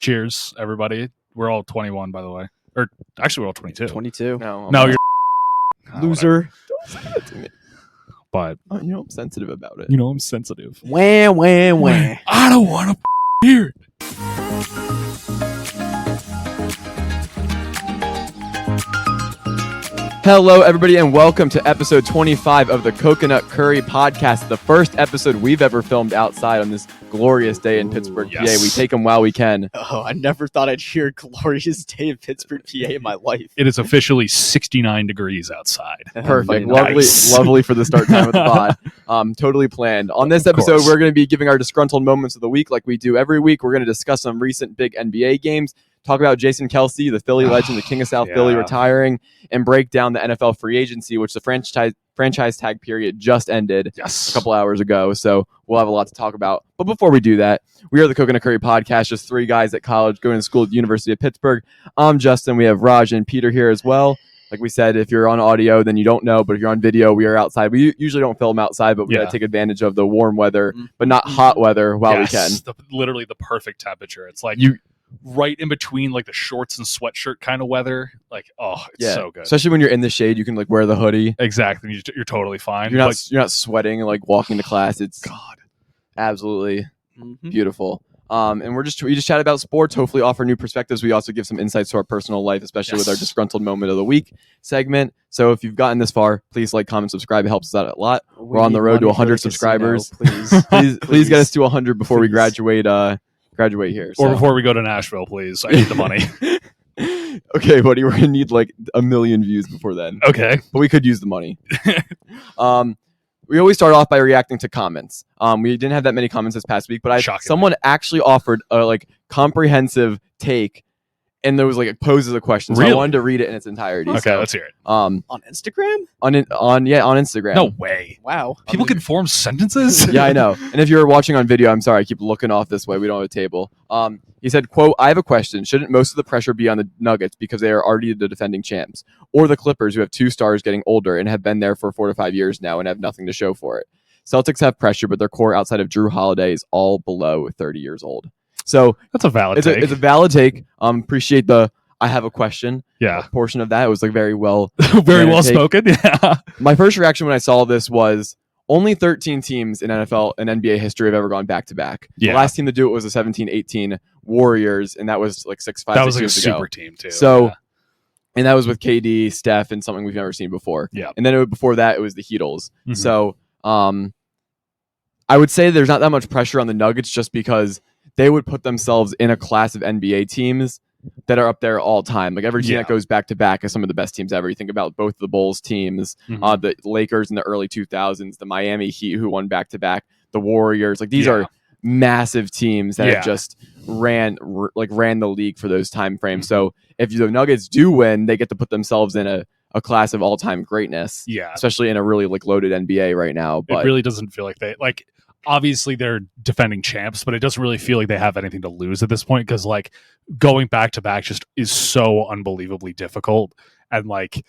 Cheers, everybody. We're all 21, by the way. Or actually, we're all 22. 22. No, you're loser. Don't say that to me. But I'm sensitive about it. I'm sensitive. Wah, wah, wah. I don't want to hear it. Hello, everybody, and welcome to episode 25 of the Coconut Curry Podcast, the first episode we've ever filmed outside on this glorious day in Pittsburgh, PA. We take them while we can. Oh, I never thought I'd hear a glorious day in Pittsburgh, PA in my life. It is officially 69 degrees outside. Perfect. Nice. Lovely for the start time of the pod. Totally planned. On this episode, we're going to be giving our disgruntled moments of the week like we do every week. We're going to discuss some recent big NBA games, talk about Jason Kelce, the Philly legend, the King of South Philly, retiring, and break down the NFL free agency, which the franchise tag period just ended a couple hours ago. So we'll have a lot to talk about. But before we do that, we are the Coconut Curry Podcast, just three guys at college going to school at the University of Pittsburgh. I'm Justin. We have Raj and Peter here as well. Like we said, if you're on audio, then you don't know. But if you're on video, we are outside. We usually don't film outside, but we got to take advantage of the warm weather, but not hot weather while we can. Literally the perfect temperature. It's like right in between like the shorts and sweatshirt kind of weather. Like, it's so good. Especially when you're in the shade, you can like wear the hoodie. Exactly. You're totally fine. You're not sweating like walking to class. It's absolutely beautiful. And we just chat about sports, hopefully offer new perspectives. We also give some insights to our personal life, especially with our disgruntled moment of the week segment. So if you've gotten this far, please like, comment, subscribe. It helps us out a lot. We're on the road to 100 subscribers. Please get us to 100 before we graduate here. Or before we go to Nashville, please. I need the money. Okay, buddy, we're gonna need like 1 million views before then. Okay, but we could use the money. We always start off by reacting to comments. We didn't have that many comments this past week, but someone actually offered a like comprehensive take, and there was like poses a question. So I wanted to read it in its entirety. Okay, let's hear it. On Instagram? On Instagram. No way. Wow. People can form sentences? Yeah, I know. And if you're watching on video, I'm sorry, I keep looking off this way. We don't have a table. He said, quote, "I have a question. Shouldn't most of the pressure be on the Nuggets because they are already the defending champs? Or the Clippers who have two stars getting older and have been there for 4 to 5 years now and have nothing to show for it? Celtics have pressure, but their core outside of Drew Holiday is all below 30 years old." So that's a valid take. It's a valid take. Appreciate the "I have a question" portion of that. It was like very well spoken. Yeah. My first reaction when I saw this was only 13 teams in NFL and NBA history have ever gone back to back. The last team to do it was the 17-18 Warriors, and that was like 6 years ago. That was like a super team too. So and that was with KD, Steph, and something we've never seen before. Yeah. And then before that, it was the Heatles. Mm-hmm. So I would say there's not that much pressure on the Nuggets just because they would put themselves in a class of NBA teams that are up there all time. Like every team that goes back to back is some of the best teams ever. You think about both the Bulls teams, the Lakers in the early 2000s, the Miami Heat who won back to back, the Warriors. Like these are massive teams that have just ran the league for those time frames. So if the Nuggets do win, they get to put themselves in a class of all time greatness. Yeah, especially in a really like loaded NBA right now. But it really doesn't feel like they like. Obviously, they're defending champs, but it doesn't really feel like they have anything to lose at this point because, like, going back to back just is so unbelievably difficult. And, like,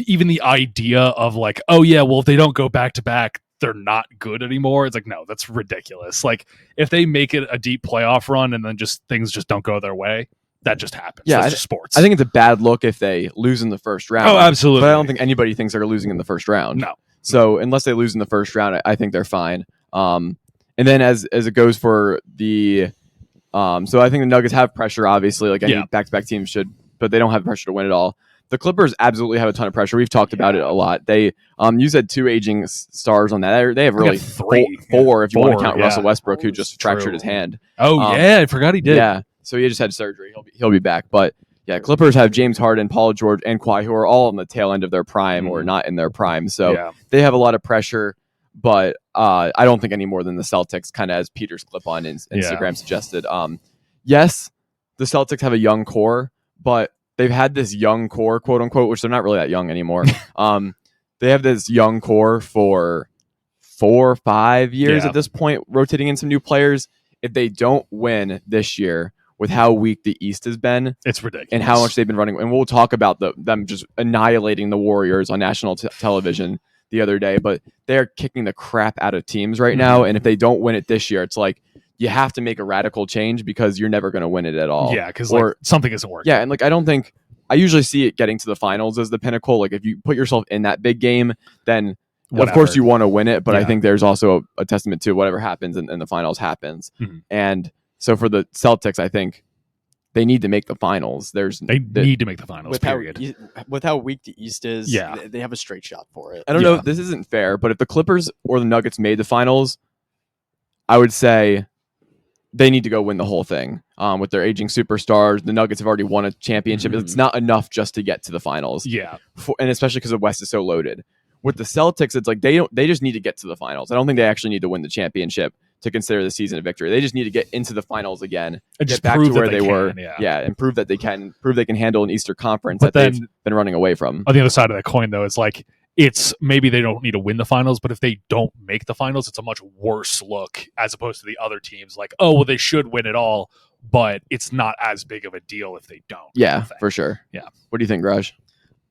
even the idea of, like, oh, yeah, well, if they don't go back to back, they're not good anymore. It's like, no, that's ridiculous. Like, if they make it a deep playoff run and then things just don't go their way, that just happens. Yeah, that's just sports. I think it's a bad look if they lose in the first round. Oh, absolutely. But I don't think anybody thinks they're losing in the first round. No. So unless they lose in the first round, I think they're fine. And then as it goes for the so I think the Nuggets have pressure, obviously, like any back-to-back team should, but they don't have pressure to win it all. The Clippers absolutely have a ton of pressure. We've talked about it a lot. They you said 2 aging stars on that. They have really 3, 4 if you want to count Russell Westbrook, who just fractured his hand. Oh I forgot he did. Yeah, so he just had surgery. He'll be back, but yeah, Clippers have James Harden, Paul George, and Kawhi, who are all on the tail end of their prime or not in their prime. So they have a lot of pressure. But I don't think any more than the Celtics, kind of as Peter's clip on Instagram suggested. Yes, the Celtics have a young core, but they've had this young core, quote unquote, which they're not really that young anymore. They have this young core for 4 or 5 years at this point, rotating in some new players. If they don't win this year with how weak the East has been, it's ridiculous, and how much they've been running. And we'll talk about them just annihilating the Warriors on national television the other day, but they're kicking the crap out of teams right now. And if they don't win it this year, it's like you have to make a radical change because you're never going to win it at all. Yeah, because like something isn't working. Yeah, and like I usually see it getting to the finals as the pinnacle. Like if you put yourself in that big game, then of course you want to win it. But I think there's also a testament to whatever happens in the finals happens. Mm-hmm. And so for the Celtics, I think they need to make the finals. They need to make the finals. With how weak the East is, yeah, they have a straight shot for it. I don't know. This isn't fair, but if the Clippers or the Nuggets made the finals, I would say they need to go win the whole thing. With their aging superstars, the Nuggets have already won a championship. Mm-hmm. It's not enough just to get to the finals. Yeah, and especially because the West is so loaded. With the Celtics, it's like they just need to get to the finals. I don't think they actually need to win the championship to consider the season a victory. They just need to get into the finals again and just get back to where they were. Yeah, and prove that they can handle an Eastern Conference but that they've been running away from. On the other side of that coin, though, it's like it's maybe they don't need to win the finals, but if they don't make the finals, it's a much worse look as opposed to the other teams. Like, oh, well, they should win it all, but it's not as big of a deal if they don't. Yeah, for sure. Yeah. What do you think, Raj?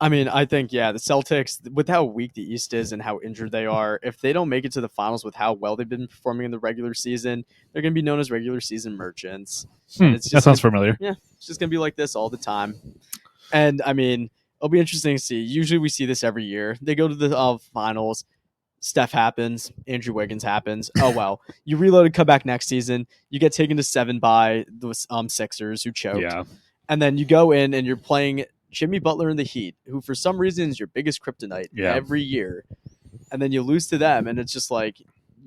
I mean, I think, the Celtics, with how weak the East is and how injured they are, if they don't make it to the finals with how well they've been performing in the regular season, they're going to be known as regular season merchants. That sounds familiar. Yeah, it's just going to be like this all the time. And, I mean, it'll be interesting to see. Usually we see this every year. They go to the finals. Steph happens. Andrew Wiggins happens. Oh, well. You reload and come back next season. You get taken to 7 by the Sixers who choked. Yeah. And then you go in and you're playing Jimmy Butler and the Heat, who for some reason is your biggest kryptonite every year. And then you lose to them. And it's just like,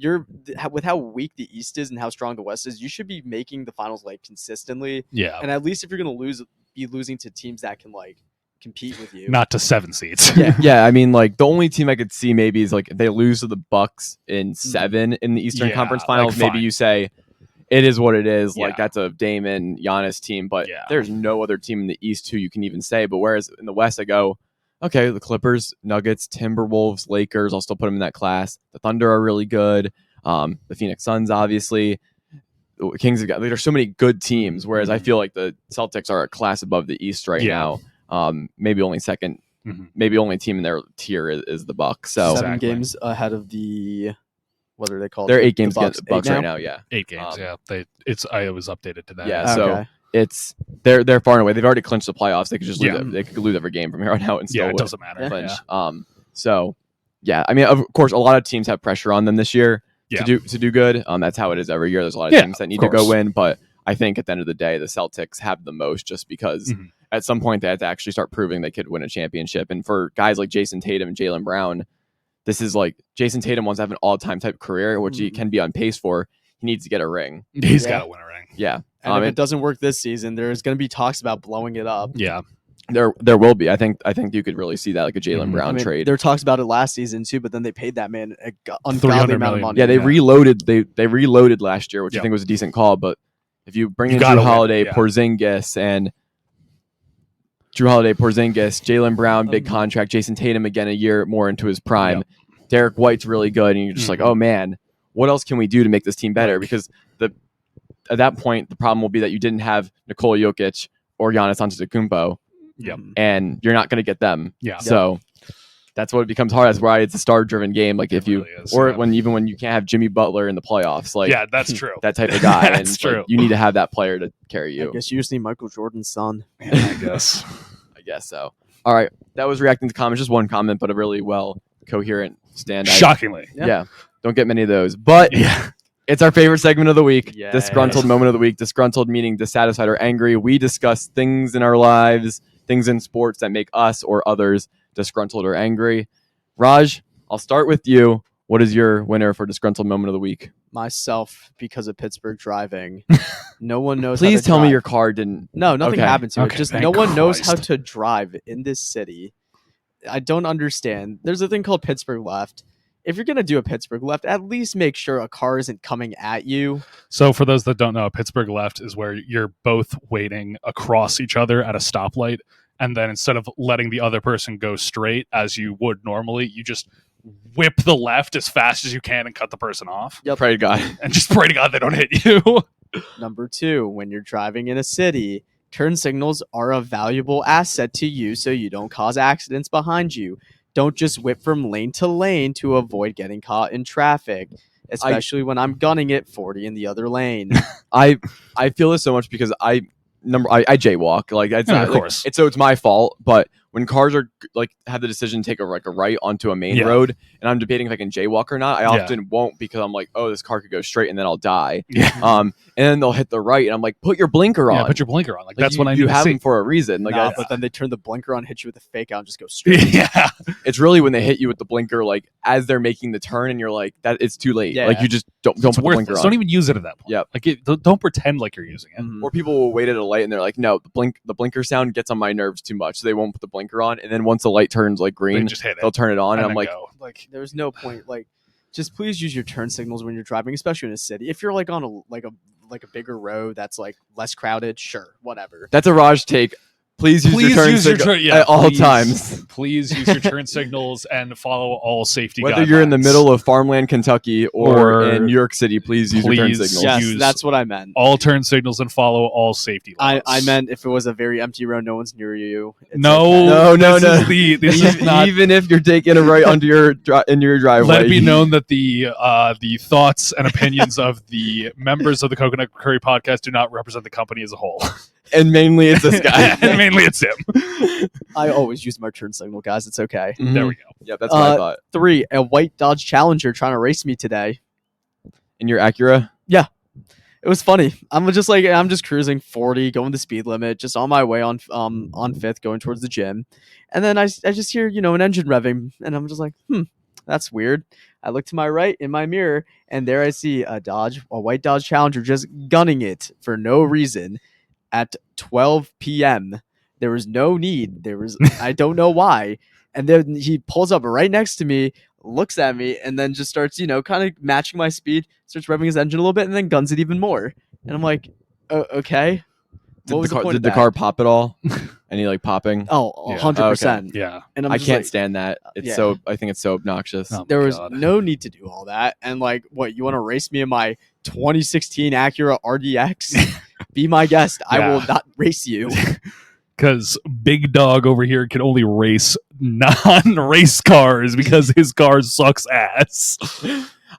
with how weak the East is and how strong the West is, you should be making the finals like consistently. Yeah. And at least if you're going to be losing to teams that can like compete with you, not to 7 seeds. Yeah. I mean, like the only team I could see maybe is like if they lose to the Bucks in 7 in the Eastern Conference Finals. Like, maybe you say it is what it is. Like that's a Damon Giannis team, but there's no other team in the East who you can even say. But whereas in the West, I go, okay, the Clippers, Nuggets, Timberwolves, Lakers, I'll still put them in that class. The Thunder are really good. The Phoenix Suns, obviously. The Kings have got. There's so many good teams. Whereas I feel like the Celtics are a class above the East right now. Maybe only second. Mm-hmm. Maybe only team in their tier is the Bucks. So 7 games ahead of the. What are they called? They're 8 games against the Bucks right now. Yeah, 8 games. I was updated to that. Yeah, so it's they're far and away. They've already clinched the playoffs. They could just lose. They could lose every game from here on out and still it doesn't matter. Clinch. So I mean, of course, a lot of teams have pressure on them this year to do good. That's how it is every year. There's a lot of teams that need to go win, but I think at the end of the day, the Celtics have the most just because at some point they had to actually start proving they could win a championship. And for guys like Jason Tatum and Jaylen Brown, this is like Jason Tatum wants to have an all-time type career, which he can be on pace for. He needs to get a ring. He's got to win a ring. Yeah. And if it doesn't work this season, there's going to be talks about blowing it up. Yeah. There will be. I think you could really see that like a Jaylen Brown trade. There were talks about it last season too, but then they paid that man an ungodly amount of money. Yeah, they reloaded. They reloaded last year, which I think was a decent call. But if you bring in Drew Holiday, Porzingis, Jaylen Brown, big contract, Jason Tatum again a year more into his prime. Yep. Derek White's really good, and you're just like, oh man, what else can we do to make this team better? Because at that point, the problem will be that you didn't have Nikola Jokic or Giannis Antetokounmpo, and you're not going to get them. Yeah. So that's what it becomes hard. That's why it's a star-driven game. Like if you when you can't have Jimmy Butler in the playoffs, like that's true. That type of guy, that's true. Like, you need to have that player to carry you. I guess you just need Michael Jordan's son. I guess so. All right, that was reacting to comments. Just one comment, but a really coherent stand. Shockingly. Yeah. Don't get many of those. But it's our favorite segment of the week. Yes. Disgruntled moment of the week. Disgruntled meaning dissatisfied or angry. We discuss things in our lives, things in sports that make us or others disgruntled or angry. Raj, I'll start with you. What is your winner for disgruntled moment of the week? Myself, because of Pittsburgh driving. No one knows Please how to tell drive. me your car didn't. No, nothing happened to it. Just no one knows how Christ. to drive in this city. I don't understand. There's a thing called Pittsburgh left. If you're going to do a Pittsburgh left, at least make sure a car isn't coming at you. So for those that don't know, Pittsburgh left is where you're both waiting across each other at a stoplight. And then instead of letting the other person go straight as you would normally, you just whip the left as fast as you can and cut the person off. Yep. Pray to God. And just pray to God they don't hit you. Number 2, when you're driving in a city, turn signals are a valuable asset to you so you don't cause accidents behind you. Don't just whip from lane to lane to avoid getting caught in traffic. especially when I'm gunning it 40 in the other lane. I feel this so much because I jaywalk. Like it's Yeah, not, of course. it's my fault. But when cars are like have the decision to take a right onto a main road, and I'm debating if I can jaywalk or not, I often won't because I'm like, oh, this car could go straight and then I'll die. Yeah. And then they'll hit the right, and I'm like, put your blinker on. Yeah, put your blinker on. Like that's you, what I need you to have see. them for a reason. Like But then they turn the blinker on, hit you with a fake out, and just go straight. Yeah. it's really when they hit you with the blinker, like as they're making the turn, and you're like, that it's too late. Yeah. Like you just don't put the blinker on. Don't even use it at that point. Yep. Like don't pretend like you're using it. Mhm. Or people will wait at a light and they're like, no, the blinker sound gets on my nerves too much, so they won't put the blinker on. And then once the light turns like They green, just hit it. they'll turn it on, and I'm then like, go. Like there's no point. Like just please use your turn signals when you're driving, especially in a city. If you're like on a bigger road that's like less crowded, sure, whatever. that's a Raj take. Please use your turn signal at all times. Please use your turn signals and follow all safety Whether you're in the guidelines. middle of farmland, Kentucky, or in Or- New York City, please use your turn Please. signals. Yes, use that's what I meant. all turn signals and follow all safety laws. I meant if it was a very empty road, no one's near you. It's No, okay. No, this no. is the this is not. Even if you're taking a right under your in your driveway. Let it be known that the thoughts and opinions of the members of the Coconut Curry podcast do not represent the company as a whole, and mainly it's this guy. and mainly it's him. I always use my turn signal, guys. It's okay. Mhm. There we go. Yeah, that's what I thought. 3, a white Dodge Challenger trying to race me today. In your Acura, It was funny. I'm just cruising 40, going the speed limit, just on my way on 5th, going towards the gym, and then I just hear an engine revving, and I'm just like, that's weird. I look to my right in my mirror, and there I see a white Dodge Challenger just gunning it for no reason at 12 p.m. There was no need. I don't know why. And then he pulls up right next to me, looks at me, and then just starts, kind of matching my speed, starts revving his engine a little bit, and then guns it even more. And I'm like, okay. What was the point did of the that? car pop at all? Any like popping? Oh, Yeah. 100%. Yeah. And I'm I just can't like, stand that. It's yeah. I think it's so obnoxious. Oh. there my was God. no need to do all that. And like, what, you want to race me in my 2016 Acura RDX? Be my guest. I will Yeah. not race you. Because Big Dog over here can only race non-race cars because his car sucks ass.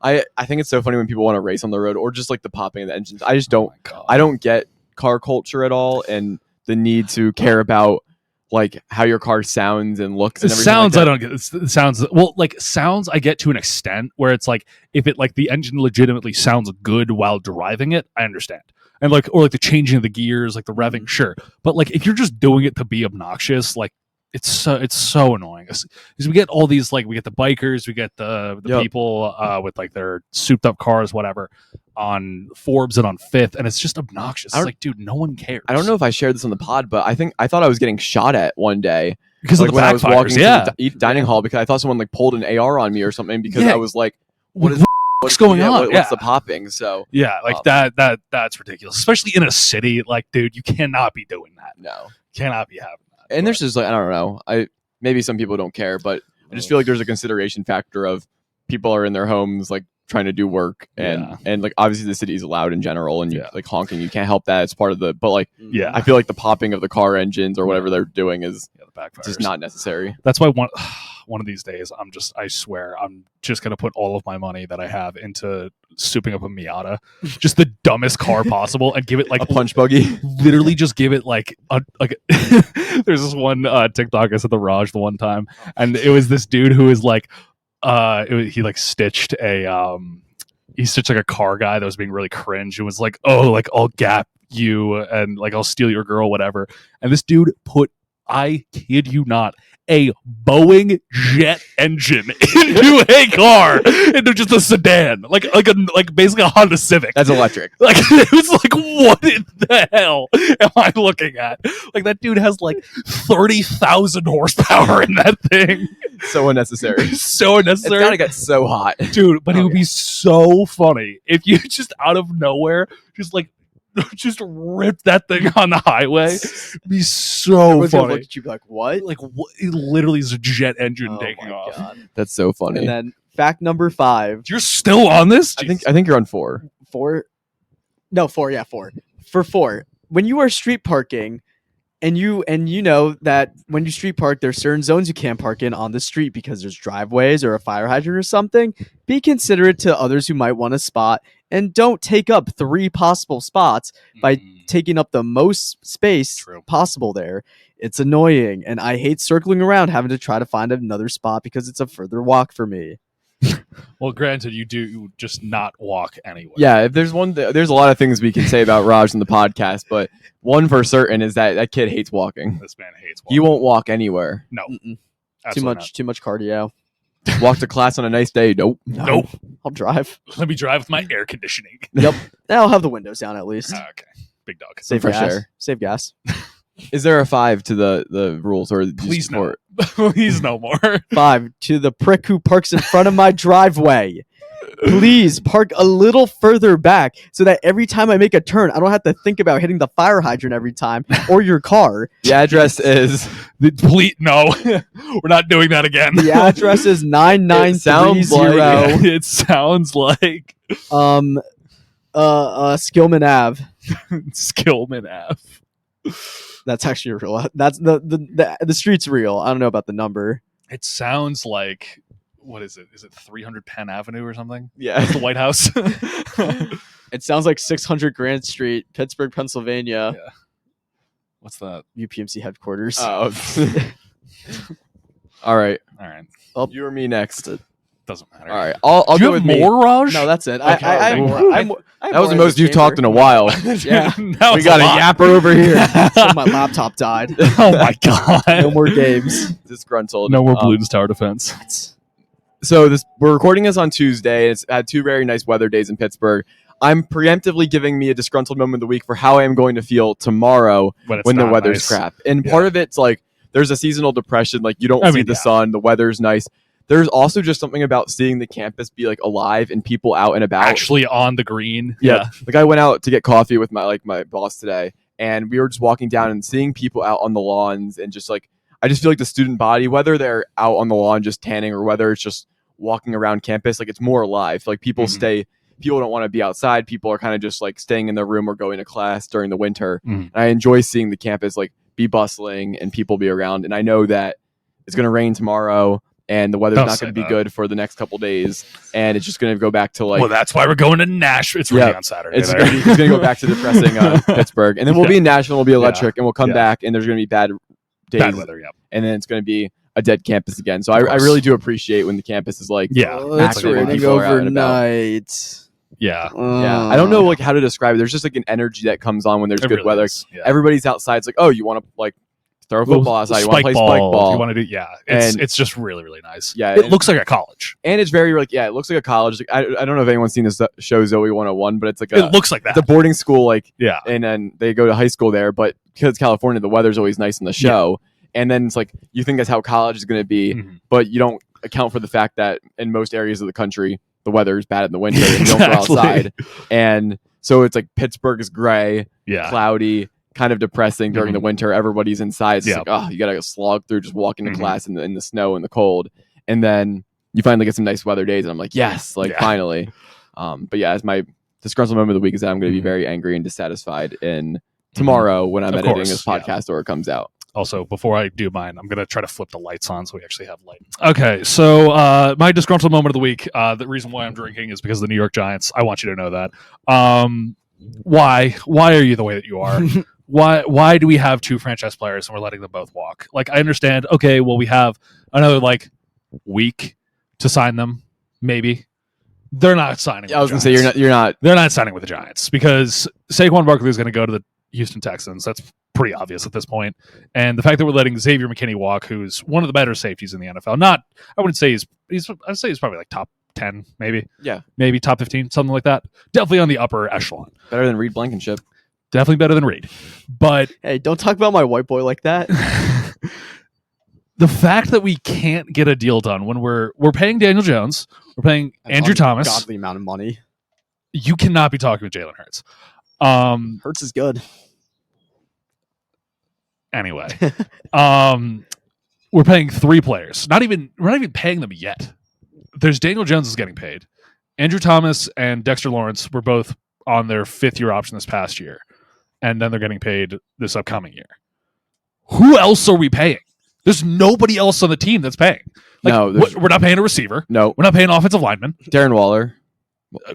I think it's so funny when people want to race on the road or just like the popping of the engines. I just don't. Oh my God. I don't get car culture at all, and the need to care about like how your car sounds and looks. And everything Sounds like I that. don't get. Sounds well, like sounds I get to an extent where it's like if it like the engine legitimately sounds good while driving it, I understand. And like or like the changing of the gears, like the revving, sure. But like if you're just doing it to be obnoxious, like it's so annoying. Because we get all these like we get the bikers, we get the Yep. people with like their souped up cars, whatever, on Forbes and on Fifth, and it's just obnoxious. I It's don't- like, dude, no one cares. I don't know if I shared this on the pod, but I thought I was getting shot at one day because like of the when I was backfires, walking yeah. to the dining hall because I thought someone like pulled an AR on me or something because Yeah. I was like, What is- what's going on? What's Yeah. the popping? So Yeah, like that's ridiculous. Especially in a city. Like, dude, you cannot be doing that. no. Cannot be having that. And there's just like I don't know. Maybe some people don't care, but I just feel like there's a consideration factor of people are in their homes like trying to do work and like obviously the city is loud in general and you Yeah. like honking, you can't help that. It's part of the but like Yeah. I feel like the popping of the car engines or whatever they're doing is Yeah, the backfires. just not necessary. That's why one of these days I swear I'm just gonna put all of my money that I have into souping up a Miata, just the dumbest car possible, and give it like A punch buggy. literally just give it like there's this one TikTok I said the Raj the one time, and it was this dude who was like he like stitched he stitched like a car guy that was being really cringe and was like, oh, like I'll gap you and like I'll steal your girl, whatever. And this dude put, I kid you not, a Boeing jet engine into a car, into just a sedan, like basically a Honda Civic. That's electric. Like it was like, what in the hell am I looking at? Like that dude has like 30,000 horsepower in that thing. So unnecessary. So It's unnecessary, gotta get so hot. dude. But it Oh, would be so funny if you just out of nowhere just rip that thing on the highway. It'd be so Everyone's gonna funny. look at you like, what? Like what, it literally is a jet engine Oh taking my off. God. That's so funny. And then fact number 5. You're still on this? I think you're on 4. 4. No, 4. Yeah, 4. For 4, when you are street parking And you know that when you street park, there's certain zones you can't park in on the street because there's driveways or a fire hydrant or something. Be considerate to others who might want a spot, and don't take up 3 possible spots by taking up the most space possible there. It's annoying, and I hate circling around having to try to find another spot because it's a further walk for me. Well, granted, you do just not walk anywhere. Yeah, if there's there's a lot of things we can say about Raj in the podcast, but one for certain is that kid hates walking. This man hates walking. He won't walk anywhere. No. Too much cardio. Walk to class on a nice day. Nope. Nope. I'll drive. Let me drive with my air conditioning. Yep. I'll have the windows down at least. Okay. Big dog. Save fresh gas. air. Save gas. Is there a 5 to the rules, or Please no. Please no more. 5 to the prick who parks in front of my driveway. Please park a little further back so that every time I make a turn, I don't have to think about hitting the fire hydrant every time or your car. The address is Please no. We're not doing that again. The address is 9930. It sounds like Skillman Ave. Skillman Ave. That's actually real. That's the street's real. I don't know about the number. It sounds like, what is it? Is it 300 Penn Avenue or something? yeah. That's the White House. It sounds like 600 Grant Street, Pittsburgh, Pennsylvania. Yeah. What's that? UPMC headquarters. Oh. All right. All right. You or me next. Doesn't matter. All right. I'll Do go you with have more, Raj? No, that's it. Okay. That was the most you've talked in a while. Yeah. That We was got a lot. yapper over here. So my laptop died. Oh my god. No more games. Disgruntled. No more Balloons Tower Defense. So we're recording this on Tuesday. It's had 2 very nice weather days in Pittsburgh. I'm preemptively giving me a disgruntled moment of the week for how I am going to feel tomorrow when the weather's crap. And part of it's like there's a seasonal depression. Like you don't see the sun. The weather's nice. There's also just something about seeing the campus be like alive and people out and about. Actually on the green. Yeah. Like I went out to get coffee with my boss today, and we were just walking down and seeing people out on the lawns, and just like I just feel like the student body, whether they're out on the lawn just tanning or whether it's just walking around campus, like it's more alive. Like people people don't want to be outside. People are kind of just like staying in their room or going to class during the winter. And I enjoy seeing the campus like be bustling and people be around. And I know that it's going to rain tomorrow and the weather's not going to be good for the next couple days. And it's just going to go back to like, well, that's why we're going to Nashville. It's raining on Saturday. It's going to go back to depressing Pittsburgh. And then we'll be in Nashville. We'll be electric and we'll come back and there's going to be bad days. Bad weather. Yep. And then it's going to be a dead campus again. So I really do appreciate when the campus is like, it's raining overnight. Yeah. I don't know like how to describe it. There's just like an energy that comes on when there's good weather. Everybody's outside. It's like, oh, you want to like throw a football outside? You want to play spike ball? You want to do It's just really, really nice. Yeah, it looks like a college, and it's very like it looks like a college. Like, I don't know if anyone's seen this show Zoe 101, but it's like it looks like that. It's a boarding school, like and then they go to high school there. But because it's California, the weather's always nice in the show, and then it's like you think that's how college is going to be, but you don't account for the fact that in most areas of the country the weather is bad in the winter and you don't go outside, and so it's like Pittsburgh is gray, cloudy, kind of depressing during the winter. Everybody's inside. It's like, oh, you gotta slog through just walking to class in the snow and the cold, and then you finally get some nice weather days, and I'm like, yes, finally. But yeah, as my disgruntled moment of the week is that I'm going to be very angry and dissatisfied in tomorrow when I'm editing this podcast or it comes out. Also, before I do mine, I'm going to try to flip the lights on so we actually have light. Okay, so my disgruntled moment of the week, the reason why I'm drinking is because of the New York Giants. I want you to know that. Why are you the way that you are? Why do we have 2 franchise players and we're letting them both walk? Like, I understand, okay, well, we have another like week to sign them, maybe. They're not signing. I was going to say you're not. They're not signing with the Giants because Saquon Barkley is going to go to the Houston Texans. That's pretty obvious at this point. And the fact that we're letting Xavier McKinney walk, who's one of the better safeties in the NFL. I wouldn't say I'd say he's probably like top 10, maybe. Yeah. Maybe top 15, something like that. Definitely on the upper echelon. Better than Reed Blankenship. Definitely better than Reed. But hey, don't talk about my white boy like that. The fact that we can't get a deal done when we're paying Daniel Jones, we're paying Andrew Thomas, godly amount of money. You cannot be talking with Jalen Hurts. Hurts is good. Anyway, we're paying 3 players. We're not even paying them yet. There's Daniel Jones is getting paid. Andrew Thomas and Dexter Lawrence were both on their 5th-year option this past year, and then they're getting paid this upcoming year. who else are we paying? There's nobody else on the team that's paying. Like, No, we're not paying a receiver. No. We're not paying an offensive lineman. Darren Waller.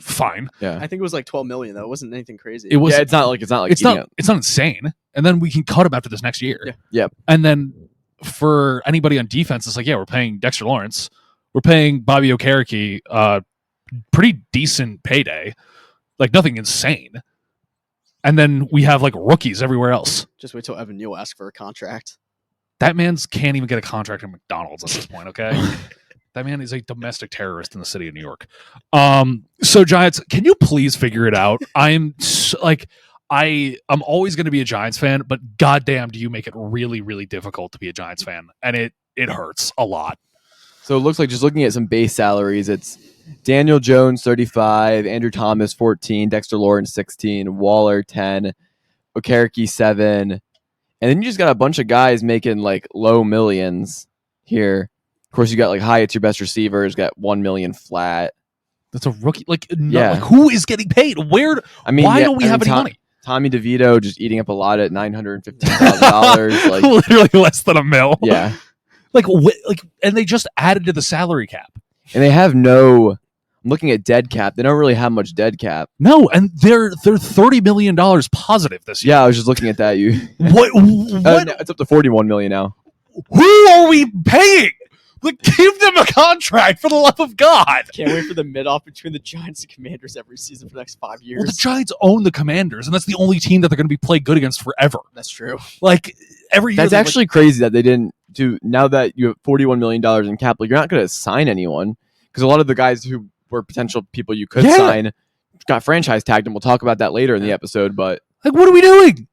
Fine. Yeah. I think it was like 12 million though. It wasn't anything crazy. It was. Yeah, it's not like It's not insane. And then we can cut him after this next year. Yeah. Yep. And then for anybody on defense, it's like, yeah, we're paying Dexter Lawrence. We're paying Bobby Okereke pretty decent payday. Like nothing insane. And then we have like rookies everywhere else. Just wait till Evan Neal asks for a contract. That man's can't even get a contract at McDonald's at this point, okay? That man is a domestic terrorist in the city of New York. So Giants, can you please figure it out? I'm always going to be a Giants fan, but goddamn, do you make it really, really difficult to be a Giants fan? And it hurts a lot. So it looks like, just looking at some base salaries, it's Daniel Jones 35, Andrew Thomas 14, Dexter Lawrence 16, Waller 10, Okereke 7, and then you just got a bunch of guys making like low millions here. Of course, you got like Hyatt's your best receiver. He's got 1 million flat. That's a rookie. Like, Yeah. like who is getting paid? Where? I mean, why don't we have any money? Tommy DeVito just eating up a lot at $915,000. Like, Literally less than $1 million. yeah, And they just added to the salary cap. and they have no. I'm looking at dead cap. They don't really have much dead cap. No, and they're $30 million positive this year. Yeah, I was just looking at that. You What? no, it's up to 41 million now. Who are we paying? Like, give them a contract for the love of God. Can't wait for the mid-off between the Giants and Commanders every season for the next 5 years. Well, the Giants own the Commanders, and that's the only team that they're going to be played good against forever. That's true. Like every year, That's actually crazy that they didn't do. Now that you have $41 million in cap, like, you're not going to sign anyone, because a lot of the guys who were potential people you could sign got franchise tagged, and we'll talk about that later in the episode. But like, what are we doing?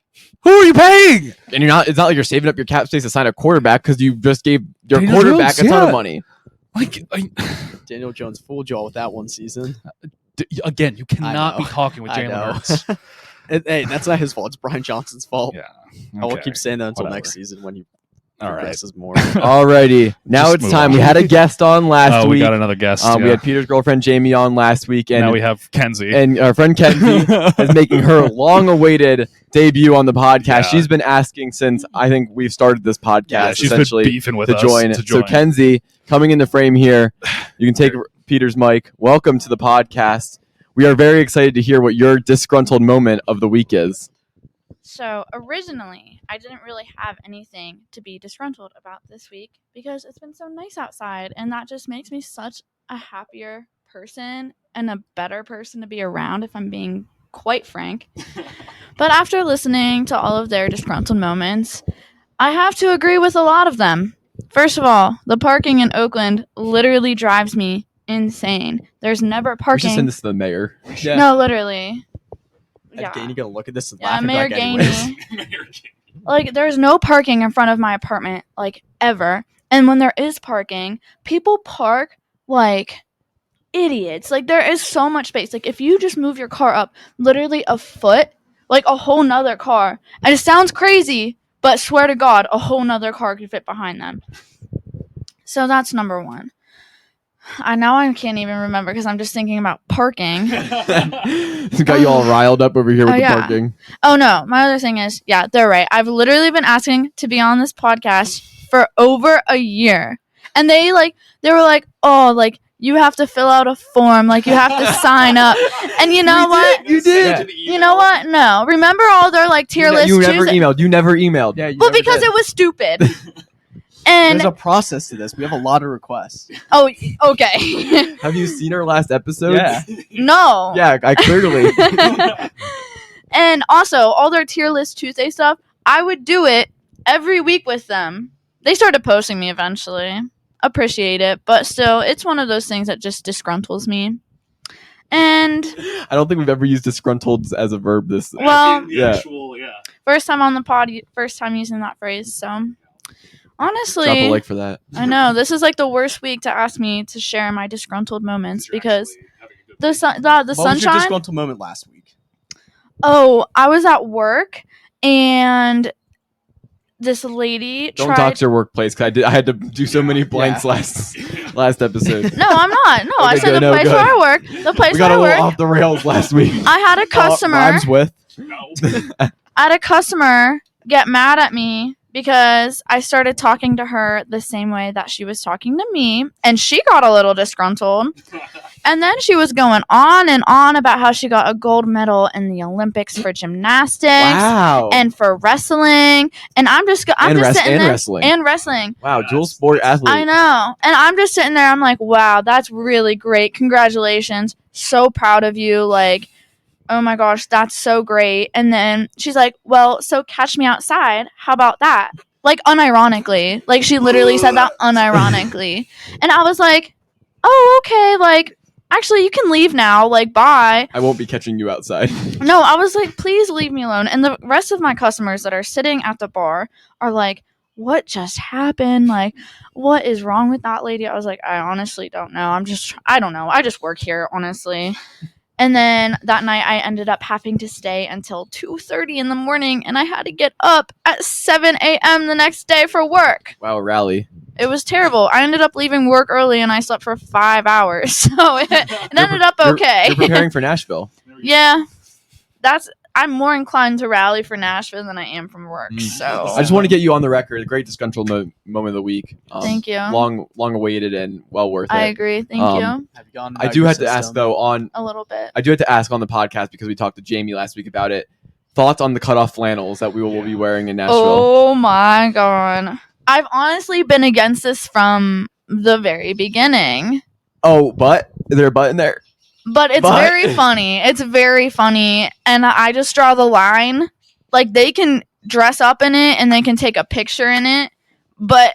Who are you paying? and you're not. It's not like you're saving up your cap space to sign a quarterback, because you just gave your Daniel quarterback Jones, a ton yeah. of money. Like, Daniel Jones fooled y'all with that one season. again, you cannot I be know. talking with I Jalen know. Hurts. Hey, that's not his fault. It's Brian Johnson's fault. Yeah, I will okay. keep saying that until Whatever. next season when he All right. progresses more. Alrighty, now Just it's move time. on. We had a guest on last Oh, we week. got another guest. We had Peter's girlfriend Jamie on last week, and now we have Kenzie. and our friend Kenzie is making her long-awaited debut on the podcast. Yeah. She's been asking since I think we've started this podcast. Yeah, she's been essentially beefing with to us join. to join. So Kenzie, coming in the frame here, you can take Peter's mic. Welcome to the podcast. We are very excited to hear what your disgruntled moment of the week is. So originally, I didn't really have anything to be disgruntled about this week because it's been so nice outside, and that just makes me such a happier person and a better person to be around, if I'm being quite frank. But after listening to all of their disgruntled moments, I have to agree with a lot of them. First of all, the parking in Oakland literally drives me insane. There's never We should parking. send this to the mayor. Yeah. No, literally. Ed Yeah. Gainey gonna look at this and Yeah, laugh Mayor back anyways. Gainey. Like, there's no parking in front of my apartment, like, ever. And when there is parking, people park like idiots. Like, there is so much space. Like, if you just move your car up literally a foot, like a whole nother car. And it sounds crazy, but swear to God, a whole nother car could fit behind them. So that's number one. I can't even remember because I'm just thinking about parking. It's got you all riled up over here with Oh, the yeah. parking. Oh no, my other thing is, yeah, they're right. I've literally been asking to be on this podcast for over a year. And they were like, oh, like, you have to fill out a form, like, you have to sign up. And you know what? You did. You know what? No. Remember all their, like, tier lists? You never emailed. You never emailed. Yeah, you Well, never because did. it was stupid. And There's a process to this. We have a lot of requests. oh, okay. Have you seen our last episode? Yeah. No. Yeah, I clearly. And also, all their tier list Tuesday stuff, I would do it every week with them. They started posting me eventually. Appreciate it, but still, it's one of those things that just disgruntles me. And I don't think we've ever used disgruntled as a verb. well, Yeah. first time on the pod, first time using that phrase. So Drop a honestly, like for that. I know this is like the worst week to ask me to share my disgruntled moments because the What was your sunshine. disgruntled moment last week? Oh, I was at work and this lady Don't tried. dox your workplace, because I had to do so many blanks last episode. No, I'm not. No, I Okay, said good, the no, place good. where I work. The place We got where a I little work. off the rails last week. I had a customer. Rhymes with. I had a customer get mad at me because I started talking to her the same way that she was talking to me, and she got a little disgruntled. And then she was going on and on about how she got a gold medal in the Olympics for gymnastics Wow. and for wrestling. And I'm just sitting there. Wrestling. And wrestling. Wow, dual sport athlete. I know. And I'm just sitting there. I'm like, wow, that's really great. Congratulations. So proud of you. Like, oh my gosh, that's so great. And then she's like, well, so catch me outside. How about that? Like, unironically. Like, she literally said that unironically. And I was like, oh, okay. Like, actually, you can leave now. Like, bye. I won't be catching you outside. No, I was like, please leave me alone. And the rest of my customers that are sitting at the bar are like, what just happened? Like, what is wrong with that lady? I was like, I honestly don't know. I don't know. I just work here, honestly. And then that night I ended up having to stay until 2:30 in the morning, and I had to get up at 7 a.m. the next day for work. Wow, rally. It was terrible. I ended up leaving work early, and I slept for 5 hours. So it ended up okay. You're preparing for Nashville. Yeah. I'm more inclined to rally for Nashville than I am from work. So I just want to get you on the record. A great disgruntled moment of the week. Thank you. Long awaited and well worth it. I agree. Thank you. Have you gone I do have to ask though A little bit. I do have to ask on the podcast because we talked to Jamie last week about it. Thoughts on the cutoff flannels that we will be wearing in Nashville? Oh my god. I've honestly been against this from the very beginning. Oh, but is there a butt in there? But it's very funny. It's very funny. And I just draw the line. Like, they can dress up in it and they can take a picture in it, but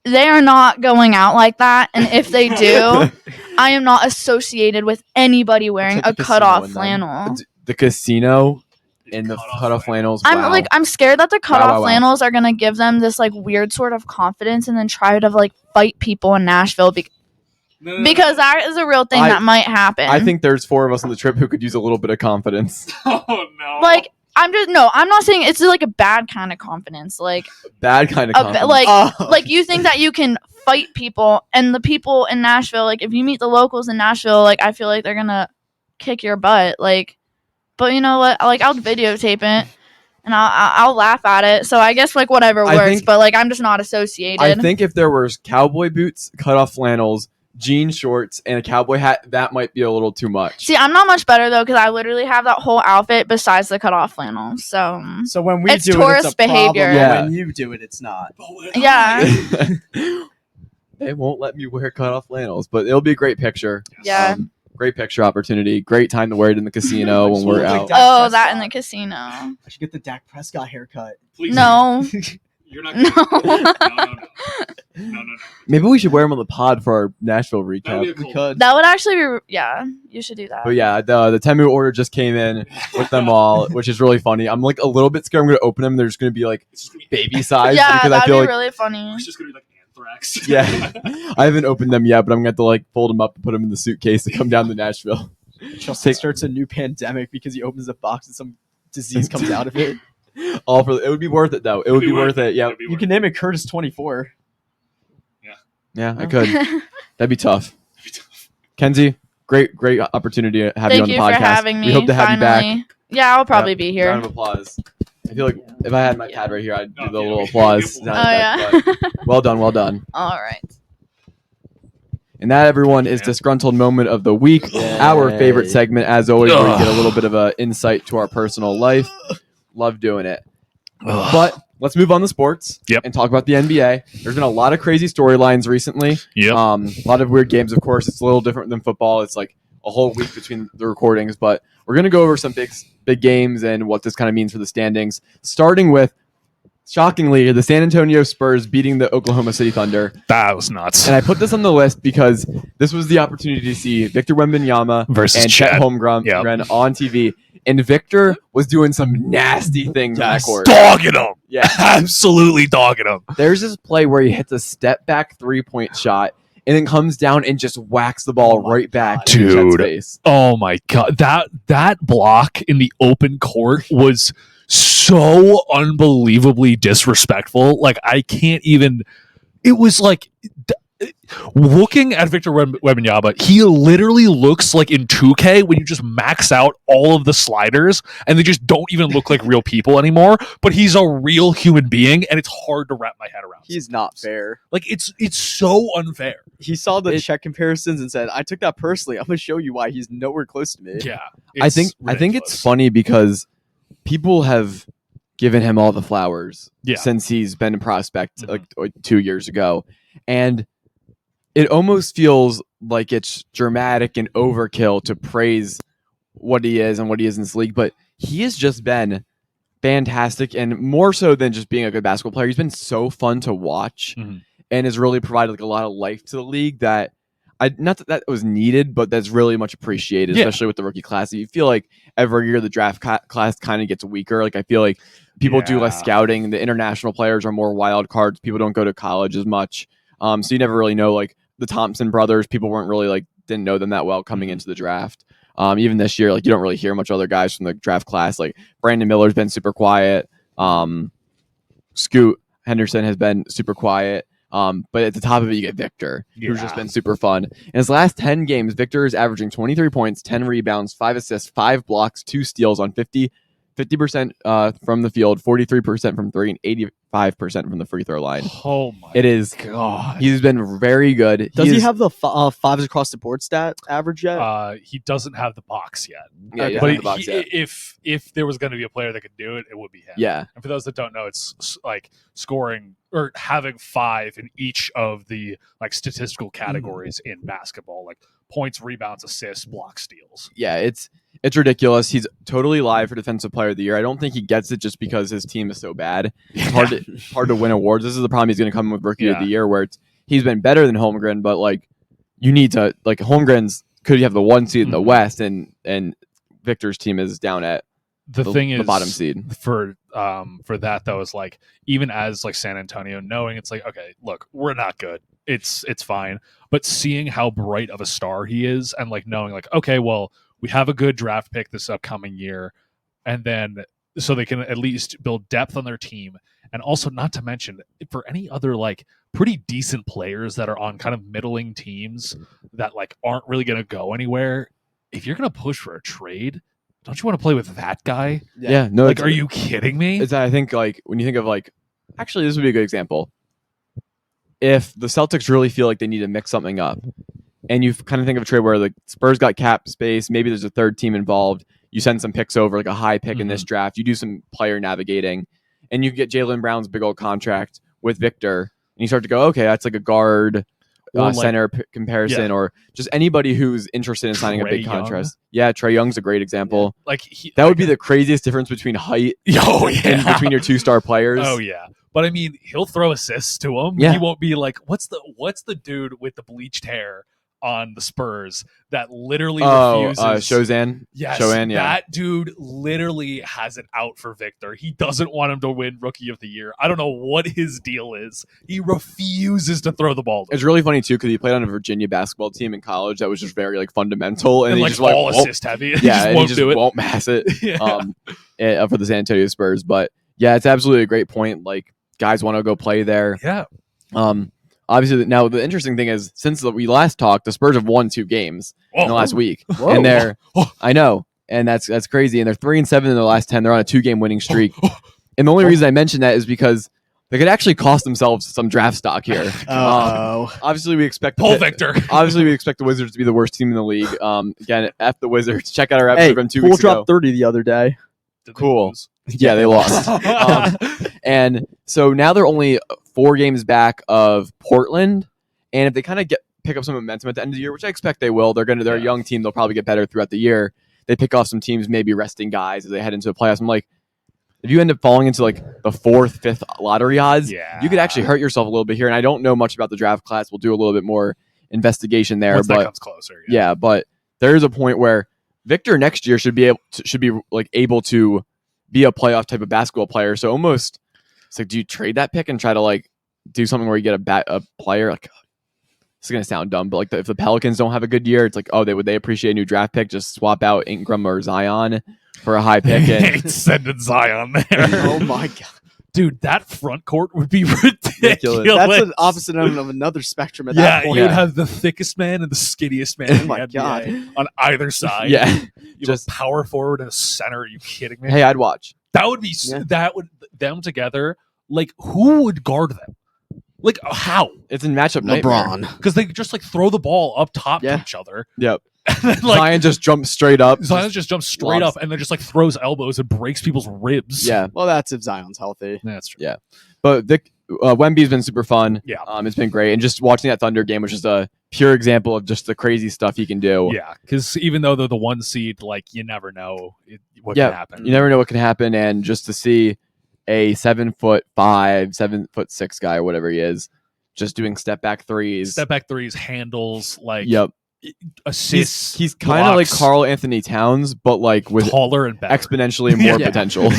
they are not going out like that. And if they do, I am not associated with anybody wearing It's like a the cutoff casino flannel. The casino and the cutoff flannels. Wow. I'm scared that the cutoff Wow. flannels are gonna give them this like weird sort of confidence and then try to like fight people in Nashville because that is a real thing that might happen. I think there's 4 of us on the trip who could use a little bit of confidence. Oh no! Like, I'm not saying it's like a bad kind of confidence. Like, Bad kind of confidence. like you think that you can fight people, and the people in Nashville, like if you meet the locals in Nashville, like I feel like they're gonna kick your butt. Like, but you know what? Like, I'll videotape it. And I'll laugh at it. So I guess like whatever works. But like I'm just not associated. I think if there was cowboy boots, cutoff flannels, jean shorts, and a cowboy hat, that might be a little too much. See, I'm not much better though because I literally have that whole outfit besides the cutoff flannel. So when we it's do tourist it, it's a behavior. problem. Yeah. When you do it, it's not. Yeah. They won't let me wear cutoff flannels, but it'll be a great picture. Yeah. Great picture opportunity. Great time to wear it in the casino when we're out. Dak that in Prescott. the casino. I should get the Dak Prescott haircut. Please. No. You're not. No. No. Maybe we should wear them on the pod for our Nashville That'd recap. be a We cool. could. That would actually be you should do that. But yeah, the Temu order just came in with them all, which is really funny. I'm like a little bit scared I'm going to open them. They're just going to be like It's just gonna be baby size. Yeah, because I that'd feel be like, really funny. It's just gonna be like anthrax. yeah, I haven't opened them yet, but I'm going to have to like fold them up and put them in the suitcase to come down to Nashville. Chelsea starts a new pandemic because he opens a box and some disease comes out of it. It would be worth it though. It would be worth it. Yeah. You can name it Curtis 24. Yeah, I could. That'd be tough. Kenzie, great opportunity to have you on Thank the you podcast. for having me. We hope to have you back. finally. Yeah, I'll probably be here. Round of applause. I feel like if I had my pad right here, I'd do the Okay, little okay. applause. Oh, sound yeah. effect, but well done. All right. And that, everyone, is Disgruntled Moment of the Week. Yay. Our favorite segment, as always, where we get a little bit of an insight to our personal life. Love doing it. But let's move on to sports and talk about the NBA. There's been a lot of crazy storylines recently. Yep. A lot of weird games, of course. It's a little different than football. It's like a whole week between the recordings. But we're going to go over some big games and what this kind of means for the standings. Starting with, shockingly, the San Antonio Spurs beating the Oklahoma City Thunder. That was nuts. And I put this on the list because this was the opportunity to see Victor Wembanyama Versus and Chet Chet. Holmgren on TV. And Victor was doing some nasty things on that court. Dogging him. Yeah. Absolutely dogging him. There's this play where he hits a step back 3-point shot and then comes down and just whacks the ball right back to Chet's Dude. face. Oh my god. That block in the open court was so unbelievably disrespectful. Like I can't even. It was like looking at Victor Wembanyama, he literally looks like in 2K when you just max out all of the sliders and they just don't even look like real people anymore. But he's a real human being, and it's hard to wrap my head around. He's not fair. Like it's so unfair. He saw the Chet comparisons and said, "I took that personally. I'm gonna show you why he's nowhere close to me." Yeah, I think it's funny because people have given him all the flowers since he's been a prospect like 2 years ago, and it almost feels like it's dramatic and overkill to praise what he is and what he is in this league, but he has just been fantastic, and more so than just being a good basketball player, he's been so fun to watch and has really provided like a lot of life to the league that not that was needed, but that's really much appreciated, especially with the rookie class. You feel like every year the draft class kind of gets weaker. Like I feel like people do less scouting. The international players are more wild cards. People don't go to college as much. So you never really know, like the Thompson brothers, people weren't really like, didn't know them that well coming into the draft. Even this year, like you don't really hear much other guys from the draft class. Like Brandon Miller's been super quiet. Scoot Henderson has been super quiet. But at the top of it, you get Victor, who's just been super fun. In his last 10 games, Victor is averaging 23 points, 10 rebounds, 5 assists, 5 blocks, 2 steals on 50% from the field, 43% from 3, and 85% from the free throw line. Oh my God. He's been very good. Does he have the fives across the board stat average yet? He doesn't have the box yet. Yeah, he doesn't But have the box yet. if there was going to be a player that could do it, it would be him. Yeah. And for those that don't know, it's like scoring or having 5 in each of the like statistical categories in basketball, like points, rebounds, assists, blocks, steals. Yeah, it's ridiculous. He's totally live for Defensive Player of the Year. I don't think he gets it just because his team is so bad. It's hard to win awards. This is the problem. He's going to come in with Rookie of the Year, where he's been better than Holmgren, but like you need to like Holmgren's could have the 1 seed in the West, and Victor's team is down at the bottom seed. For that though is like even as like San Antonio knowing it's like okay, look, we're not good. It's fine, but seeing how bright of a star he is and like knowing like okay, well, we have a good draft pick this upcoming year, and then so they can at least build depth on their team. And also, not to mention, for any other like pretty decent players that are on kind of middling teams that like aren't really going to go anywhere, if you're going to push for a trade, don't you want to play with that guy? Yeah, no. Like, are you kidding me? I think like when you think of like, actually, this would be a good example. If the Celtics really feel like they need to mix something up, and you kind of think of a trade where the Spurs got cap space, maybe there's a third team involved. You send some picks over, like a high pick in this draft. You do some player navigating, and you get Jaylen Brown's big old contract with Victor, and you start to go, okay, that's like a guard center comparison, or just anybody who's interested in signing a big contract. Yeah, Trae Young's a great example. Yeah. Like that would be the craziest difference between height and between your 2-star players. Oh yeah. But I mean, he'll throw assists to him. Yeah. He won't be like, what's the dude with the bleached hair on the Spurs that literally refuses? Shozan. Yes, Shoan, yeah. That dude literally has it out for Victor. He doesn't want him to win Rookie of the Year. I don't know what his deal is. He refuses to throw the ball to him. It's really funny too because he played on a Virginia basketball team in college that was just very like fundamental and he like just all assist heavy. Yeah, he just won't pass it. For the San Antonio Spurs. But yeah, it's absolutely a great point. Like guys want to go play there. Yeah. Obviously, now the interesting thing is, since we last talked, the Spurs have won 2 games in the last week, and they're I know, and that's crazy. And they're 3-7 in the last 10. They're on a 2-game winning streak. And the only reason I mention that is because they could actually cost themselves some draft stock here. Obviously, we expect Victor. Obviously, we expect the Wizards to be the worst team in the league. Again, F the Wizards. Check out our episode from 2 weeks ago. Dropped 30 the other day. Cool. Yeah, they lost. And so now they're only 4 games back of Portland. And if they kind of pick up some momentum at the end of the year, which I expect they will, they're a young team. They'll probably get better throughout the year. They pick off some teams, maybe resting guys as they head into the playoffs. I'm like, if you end up falling into like the 4th, 5th lottery odds, you could actually hurt yourself a little bit here. And I don't know much about the draft class. We'll do a little bit more investigation there. Once but that comes closer. Yeah, but there is a point where Victor next year should be able to be a playoff type of basketball player. So almost it's like, do you trade that pick and try to like do something where you get a player? Like, this is gonna sound dumb, but like if the Pelicans don't have a good year, it's like, oh, would they appreciate a new draft pick? Just swap out Ingram or Zion for a high pick and sending Zion there. Oh my god. Dude, that front court would be ridiculous. That's an opposite end of another spectrum at that point. You'd have the thickest man and the skinniest man in the my NBA God. on either side. Yeah. You just a power forward and a center. Are you kidding me? Hey, I'd watch. That would be them together. Like, who would guard them? Like, how? It's in matchup nightmare. LeBron. Because they just like throw the ball up top to each other. Yep. And then, like, Zion just jumps straight up. Zion just jumps straight up and then just like throws elbows and breaks people's ribs. Yeah. Well, that's if Zion's healthy. Yeah, that's true. Yeah. But Wemby's been super fun. Yeah. It's been great. And just watching that Thunder game was just a pure example of just the crazy stuff he can do. Yeah. Because even though they're the 1 seed, like, you never know what can happen. You never know what can happen. And just to see a 7'5", 7'6" guy, or whatever he is, just doing step back threes. Step back threes, handles, like, Yep. assists. He's kind of like blocks, Karl Anthony Towns, but like with taller and better. exponentially more Yeah. potential.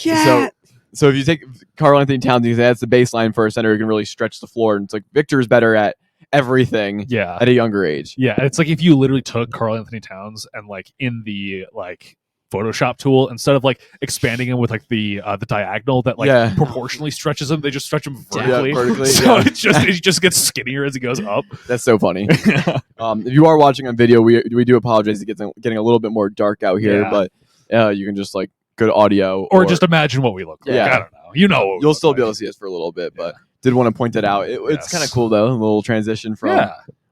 Yeah. So if you take Karl Anthony Towns, you say that's the baseline for a center who can really stretch the floor. And it's like Victor is better at everything Yeah. at a younger age. Yeah. It's like if you literally took Karl Anthony Towns and like in the like Photoshop tool, instead of like expanding him with like the diagonal that like proportionally stretches him, they just stretch him vertically. Yeah, vertically, so yeah. it just gets skinnier as he goes up. That's so funny. If you are watching on video, we do apologize. It gets getting a little bit more dark out here, Yeah. but you can just like go to audio or just imagine what we look like. Yeah. I don't know. You know, what we you'll look still like. be able to see us for a little bit, but did want to point that out. It's kind of cool though. A little transition from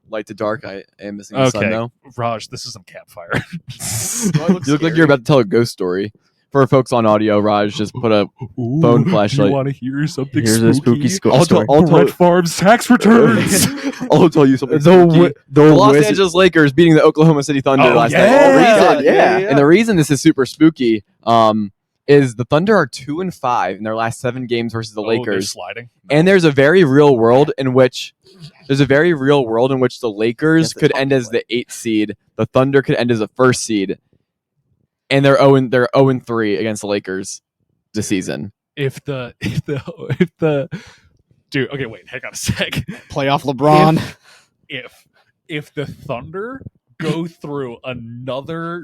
light to dark. I am missing the sun though. Raj, this is some campfire. You look like you're about to tell a ghost story. For folks on audio, Raj just put a phone flashlight. You want to hear something Here's a spooky story. I'll Brett Favre's tax returns. I'll tell you something. The Los Angeles Lakers beating the Oklahoma City Thunder last night. And the reason this is super spooky is the Thunder are 2-5 in their last 7 games versus the Lakers. Sliding. And there's a very real world in which the Lakers could end as the 8th seed, the Thunder could end as the 1st seed, and they're 0-3 against the Lakers this season. If the dude, okay, wait, hang on a sec. Playoff LeBron. If the Thunder go through another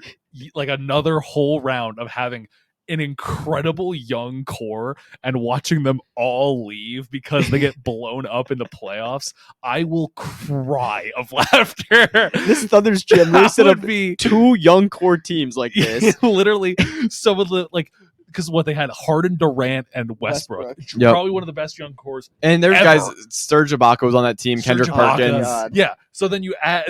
whole round of having an incredible young core and watching them all leave because they get blown up in the playoffs, I will cry of laughter. This Thunder's gym, they set up be 2 young core teams like this. Literally, some of the like. Because what they had, Harden, Durant, and Westbrook. Yep. Probably one of the best young cores. And there's ever. guys, Serge Ibaka was on that team, Kendrick Serge Ibaka. Perkins. God. Yeah. So then you have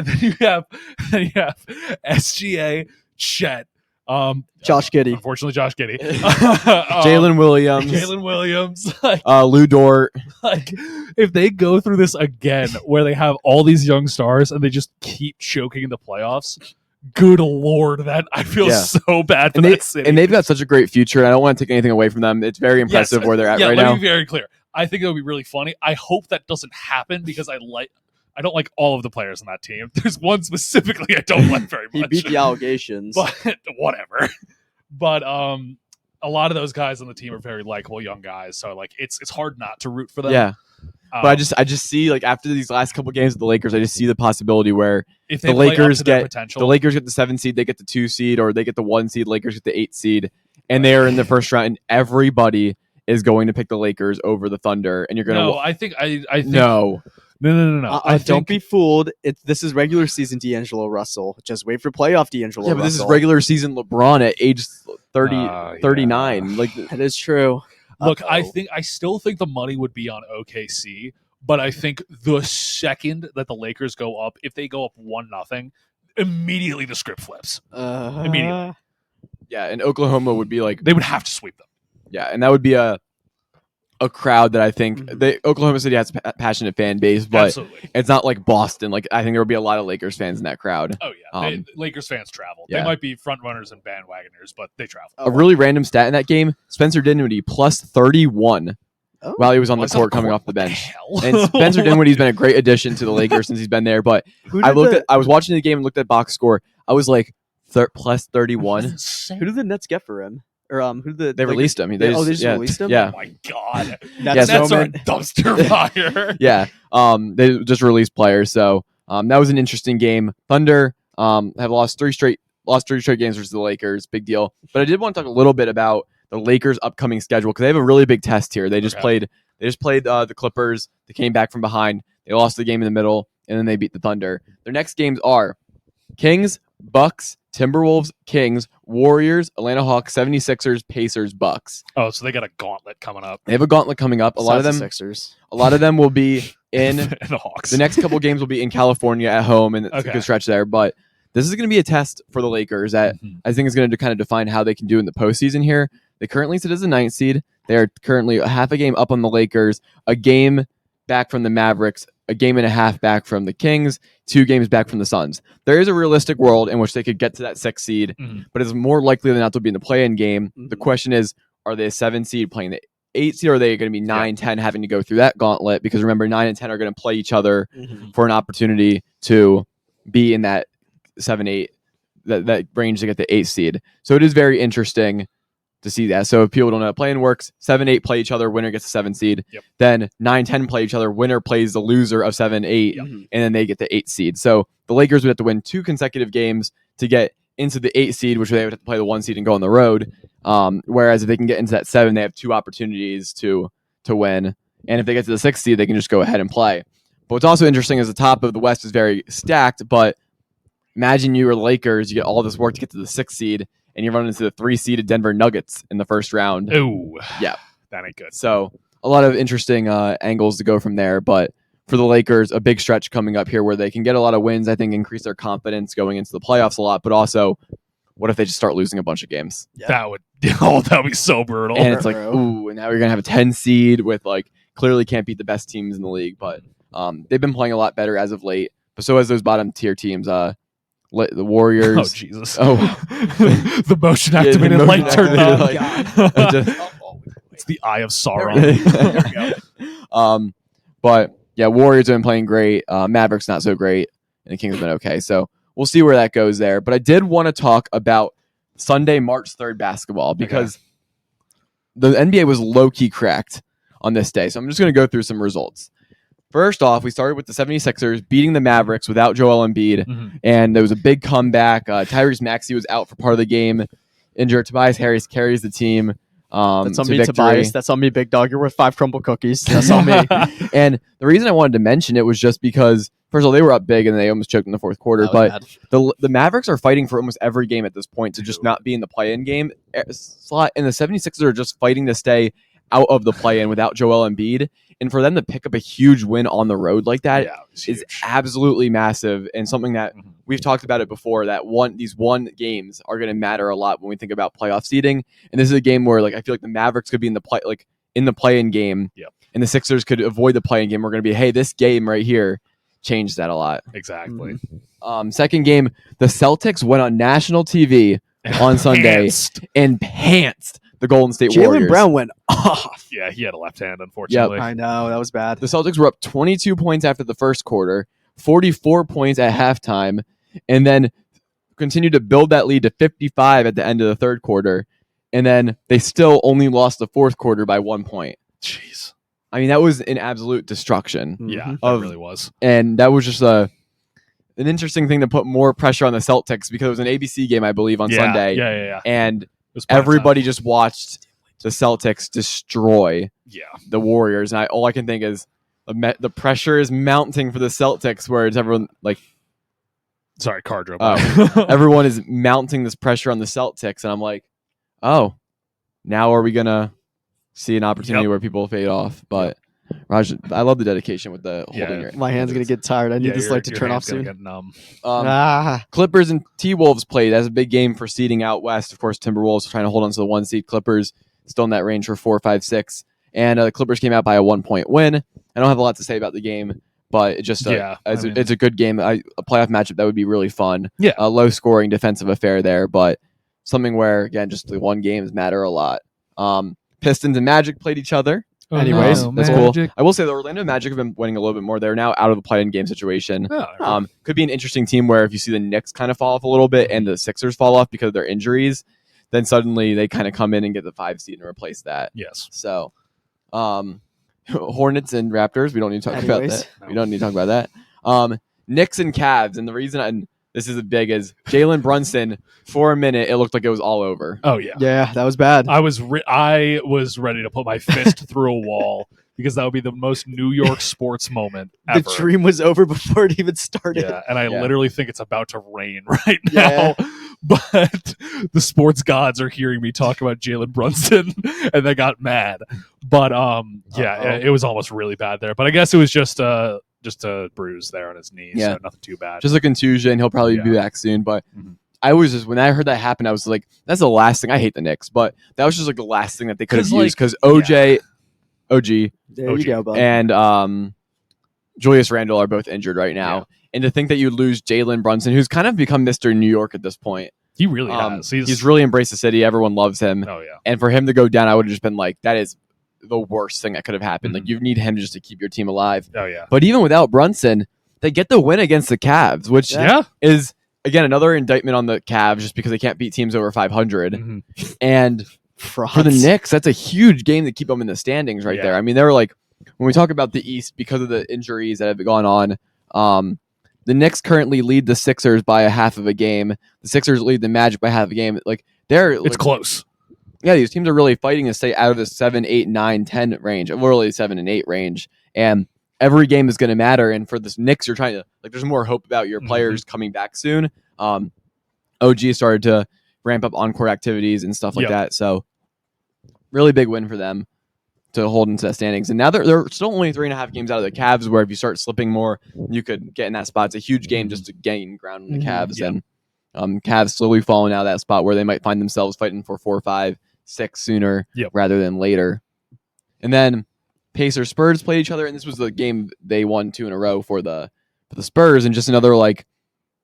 SGA, Chet, Josh Giddey. unfortunately Josh Giddey, Jalen Williams, like, Lou Dort. like if they go through this again, where they have all these young stars and they just keep choking in the playoffs. Good Lord, that I feel so bad for that city. And they've got such a great future, and I don't want to take anything away from them. It's very impressive where they're at right let now. me be very clear. I think it'll be really funny. I hope that doesn't happen because I don't like all of the players on that team. There's one specifically I don't like very much. He beat the allegations. But whatever. But a lot of those guys on the team are very likable young guys, so like it's hard not to root for them. Yeah. But I just see, like, after these last couple games with the Lakers, I just see the possibility where if the Lakers get the 7 seed, they get the 2 seed, or they get the 1 seed, Lakers get the 8 seed, and they are in the first round, and everybody is going to pick the Lakers over the Thunder, and you're going to. No, I think no. Don't be fooled. This is regular season D'Angelo Russell. Just wait for playoff D'Angelo Russell. Yeah, but this is regular season LeBron at age 39. Like, that is true. Look, I still think the money would be on OKC, but I think the second that the Lakers go up, if they go up 1-0, immediately the script flips. Immediately. Yeah, and Oklahoma would be like, they would have to sweep them. Yeah, and that would be a crowd that I think Oklahoma City has a passionate fan base, but Absolutely. It's not like Boston. Like, I think there would be a lot of Lakers fans in that crowd. Oh yeah, Lakers fans travel. Yeah. They might be front runners and bandwagoners, but they travel. A really random stat in that game: Spencer Dinwiddie plus 31 while he was on the court coming off the bench. And Spencer Dinwiddie's been a great addition to the Lakers since he's been there. But I was watching the game and looked at box score. I was like, plus 31. Who did the Nets get for him? Or who did they released him? They just released him? Yeah. Oh my god, that's our dumpster fire. Yeah, they just released players, so that was an interesting game. Thunder have lost three straight games versus the Lakers. Big deal. But I did want to talk a little bit about the Lakers' upcoming schedule because they have a really big test here. They just Okay. played. They just played the Clippers. They came back from behind. They lost the game in the middle, and then they beat the Thunder. Their next games are Kings, Bucks, Timberwolves, Kings, Warriors, Atlanta Hawks, 76ers, Pacers, Bucks. Oh, so they got a gauntlet coming up. They have a gauntlet coming up. A lot of them Sixers. will be in the Hawks. the next couple games will be in California at home, and it's a Okay. good stretch there. But this is going to be a test for the Lakers that I think is going to kind of define how they can do in the postseason here. They currently sit as a 9th seed. They are currently a half a game up on the Lakers, a game back from the Mavericks, a game and a half back from the Kings, 2 games back from the Suns. There is a realistic world in which they could get to that 6th seed, but it's more likely than not to be in the play-in game. The question is, are they a 7 seed playing the 8 seed, or are they going to be 9, 10 having to go through that gauntlet? Because remember, 9 and 10 are going to play each other for an opportunity to be in that 7, 8, that range to get the 8th seed. So it is very interesting to see that. So if people don't know how play-in works, 7, 8 play each other, winner gets the 7 seed. Yep. Then 9, 10 play each other, winner plays the loser of 7, 8, and then they get the 8th seed. So the Lakers would have to win 2 consecutive games to get into the 8th seed, which they would have to play the 1 seed and go on the road. Whereas if they can get into that 7, they have 2 opportunities to win. And if they get to the 6th seed, they can just go ahead and play. But what's also interesting is the top of the West is very stacked, but imagine you are the Lakers, you get all this work to get to the 6th seed, and you run into the 3-seeded Denver Nuggets in the first round. Ooh. Yeah. That ain't good. So a lot of interesting angles to go from there. But for the Lakers, a big stretch coming up here where they can get a lot of wins, I think increase their confidence going into the playoffs a lot. But also, what if they just start losing a bunch of games? Yeah. That would be so brutal. And it's like, Bro. ooh, and now you're going to have a 10 seed with like clearly can't beat the best teams in the league. But they've been playing a lot better as of late. But so has those bottom tier teams. The Warriors. Oh, Jesus. Oh. The motion Yeah, the activated motion light turned activated on. light. Just- It's the eye of Sauron. There we go. But yeah, Warriors have been playing great. Mavericks not so great, and the Kings have been okay. So we'll see where that goes there. But I did want to talk about Sunday, March 3rd basketball because the NBA was low-key cracked on this day. So I'm just going to go through some results. First off, we started with the 76ers beating the Mavericks without Joel Embiid, and there was a big comeback. Tyrese Maxey was out for part of the game, injured. Tobias Harris carries the team. That's on to me, victory. Tobias. That's on me, big dog. You're worth 5 crumble cookies. That's on me. And the reason I wanted to mention it was just because, first of all, they were up big and they almost choked in the fourth quarter. That was But bad. the Mavericks are fighting for almost every game at this point to just not be in the play-in game slot, and the 76ers are just fighting to stay out of the play-in without Joel Embiid. And for them to pick up a huge win on the road like that Yeah, it was is huge. absolutely massive, and something that we've talked about it before, that these games are going to matter a lot when we think about playoff seeding. And this is a game where I feel like the Mavericks could be in the play-in game, Yep. and the Sixers could avoid the play-in game. We're going to be, hey, this game right here changed that a lot. Exactly. Second game, the Celtics went on national TV on Sunday Pantsed. and pantsed the Golden State Jaylen Warriors. Brown went off. Yeah, he had a left hand, unfortunately. I know. That was bad. The Celtics were up 22 points after the first quarter, 44 points at halftime, and then continued to build that lead to 55 at the end of the third quarter. And then they still only lost the fourth quarter by 1 point. Jeez. I mean, that was an absolute destruction. Yeah, Mhm. that really was. And that was just an interesting thing to put more pressure on the Celtics because it was an ABC game, I believe, on Yeah, Sunday. Yeah. And It was prime everybody just watched the Celtics destroy time. Yeah. the Warriors. And all I can think is the pressure is mounting for the Celtics, where it's everyone Sorry, car drove Oh. by. everyone is mounting this pressure on the Celtics. And I'm like, oh, now are we going to see an opportunity Yep. where people fade off? But Raj, I love the dedication with the Yeah. holding it. My hand's going to get tired. I need Yeah, this your- light to your turn off hand's gonna soon. get numb. Clippers and T-Wolves played. That's a big game for seeding out west. Of course, Timberwolves trying to hold on to the 1 seed. Clippers still in that range for 4, 5, 6. And the Clippers came out by a 1-point win. I don't have a lot to say about the game, but it just it's a good game. A playoff matchup that would be really fun. Yeah. A low-scoring defensive affair there, but something where, again, just the one games matter a lot. Pistons and Magic played each other. Anyways, That's cool. I will say the Orlando Magic have been winning a little bit more. They're now out of the play-in game situation. Could be an interesting team where if you see the Knicks kind of fall off a little bit and the Sixers fall off because of their injuries, then suddenly they kind of come in and get the 5 seed and replace that. Yes. So, Hornets and Raptors, we don't need to talk about Anyways. that. We don't need to talk about that. Knicks and Cavs, and the reason this is as big as Jalen Brunson. For a minute, it looked like it was all over. Oh yeah. Yeah, that was bad. I was ready to put my fist through a wall because that would be the most New York sports moment ever. The dream was over before it even started. Yeah, and I Yeah. literally think it's about to rain right now. Yeah. But the sports gods are hearing me talk about Jalen Brunson, and they got mad. But it was almost really bad there. But I guess it was just a bruise there on his knee, Yeah. so nothing too bad. Just a contusion. He'll probably be back soon. But I was just, when I heard that happen, I was like, that's the last thing. I hate the Knicks, but that was just like the last thing that they could have 'Cause, used because OG, There you go, bud. and Julius Randle are both injured right now. Yeah. And to think that you lose Jalen Brunson, who's kind of become Mr. New York at this point. He really has. He's really embraced the city. Everyone loves him. Oh yeah. And for him to go down, I would have just been like, that is the worst thing that could have happened. Mhm. Like, you need him just to keep your team alive. Oh yeah. But even without Brunson, they get the win against the Cavs, which Yeah. is, again, another indictment on the Cavs just because they can't beat teams over 500. Mhm. And Frauds. for the Knicks, that's a huge game to keep them in the standings right Yeah. there. I mean, they were like, when we talk about the East, because of the injuries that have gone on, the Knicks currently lead the Sixers by a half of a game. The Sixers lead the Magic by half a game. Like, It's close. yeah, these teams are really fighting to stay out of the 7, 8, 9, 10 range, literally 7 and 8 range. And every game is going to matter. And for this Knicks, you're trying to, like, there's more hope about your players coming back soon. OG started to ramp up on-court activities and stuff like that. So really big win for them to hold into that standings. And now they're still only 3.5 games out of the Cavs, where if you start slipping more, you could get in that spot. It's a huge game just to gain ground on the Cavs. Yeah. And Cavs slowly falling out of that spot where they might find themselves fighting for 4, 5, 6 sooner rather than later. And then Pacers Spurs played each other, and this was the game they won 2 in a row for the Spurs, and just another like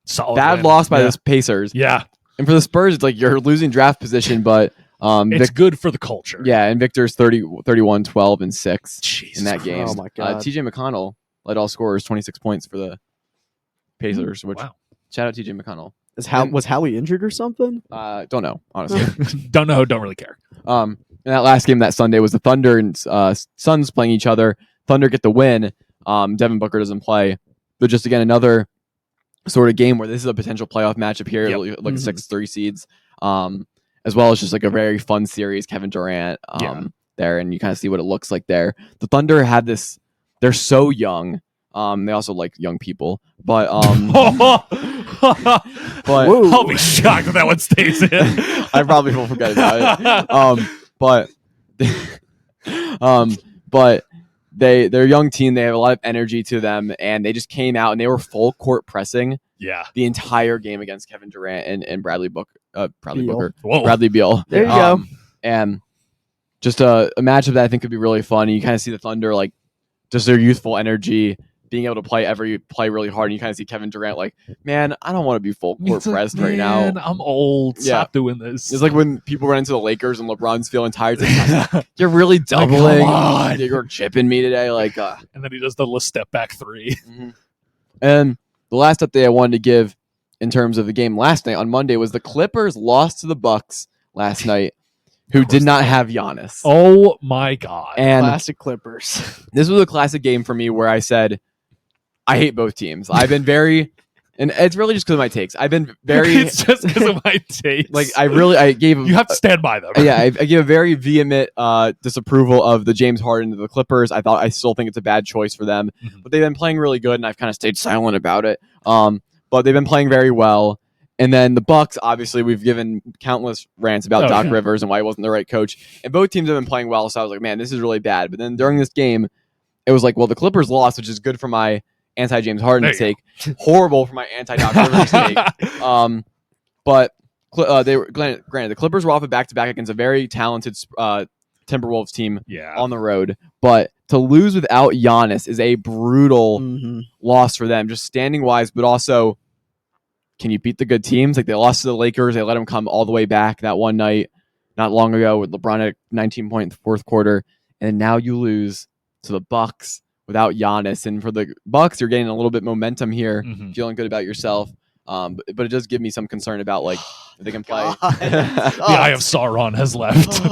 Solid bad win. loss by the Pacers. Yeah. And for the Spurs, it's like you're losing draft position, but It's good for the culture. yeah, and Victor's 31, 12, and 6 Jesus in that game. Oh my God. TJ McConnell led all scorers, 26 points for the Pacers, which Wow. shout out TJ McConnell. Was Howie injured or something? Don't know, honestly. Don't know. Don't really care. And that last game that Sunday was the Thunder and Suns playing each other. Thunder get the win. Devin Booker doesn't play. But just, again, another sort of game where this is a potential playoff matchup here, like 6-3 seeds, as well as just like a very fun series, Kevin Durant there, and you kind of see what it looks like there. The Thunder had this, they're so young. They also like young people, but but I'll be shocked if that one stays in. I probably will forget about it. But they're a young team. They have a lot of energy to them, and they just came out and they were full court pressing the entire game against Kevin Durant and Bradley Booker, Whoa. Bradley Beal. There you go. And just a matchup that I think could be really fun. You kind of see the Thunder, like, just their youthful energy, being able to play really hard. And you kind of see Kevin Durant like, man, I don't want to be full court pressed right now. I'm old. Stop doing this. It's like when people run into the Lakers and LeBron's feeling tired. It's like, you're really doubling. come on. You're chipping me today. Like, and then he does the little step back 3. And the last update I wanted to give in terms of the game last night on Monday was the Clippers lost to the Bucks last night, who did not have Giannis. Oh my God. And Classic Clippers. this was a classic game for me where I said, I hate both teams. I've been very, and it's really just because of my takes. I've been very, it's just because of my taste. like, I gave, you have to stand by them. yeah, I gave a very vehement disapproval of the James Harden to the Clippers. I still think it's a bad choice for them, but they've been playing really good, and I've kind of stayed silent about it. But they've been playing very well. And then the Bucks, obviously, we've given countless rants about Doc Rivers and why he wasn't the right coach. And both teams have been playing well, so I was like, man, this is really bad. But then during this game, it was like, well, the Clippers lost, which is good for my anti-James Harden take, horrible for my anti-Doc Rivers take. But they were granted, the Clippers were off a back-to-back against a very talented Timberwolves team on the road. But to lose without Giannis is a brutal loss for them, just standing-wise, but also, can you beat the good teams? Like, they lost to the Lakers. They let them come all the way back that one night not long ago with LeBron at 19-point in the fourth quarter. And now you lose to the Bucks without Giannis. And for the Bucks, you're getting a little bit momentum here, feeling good about yourself. But it does give me some concern about, like, if they can play. The Eye of Sauron has left.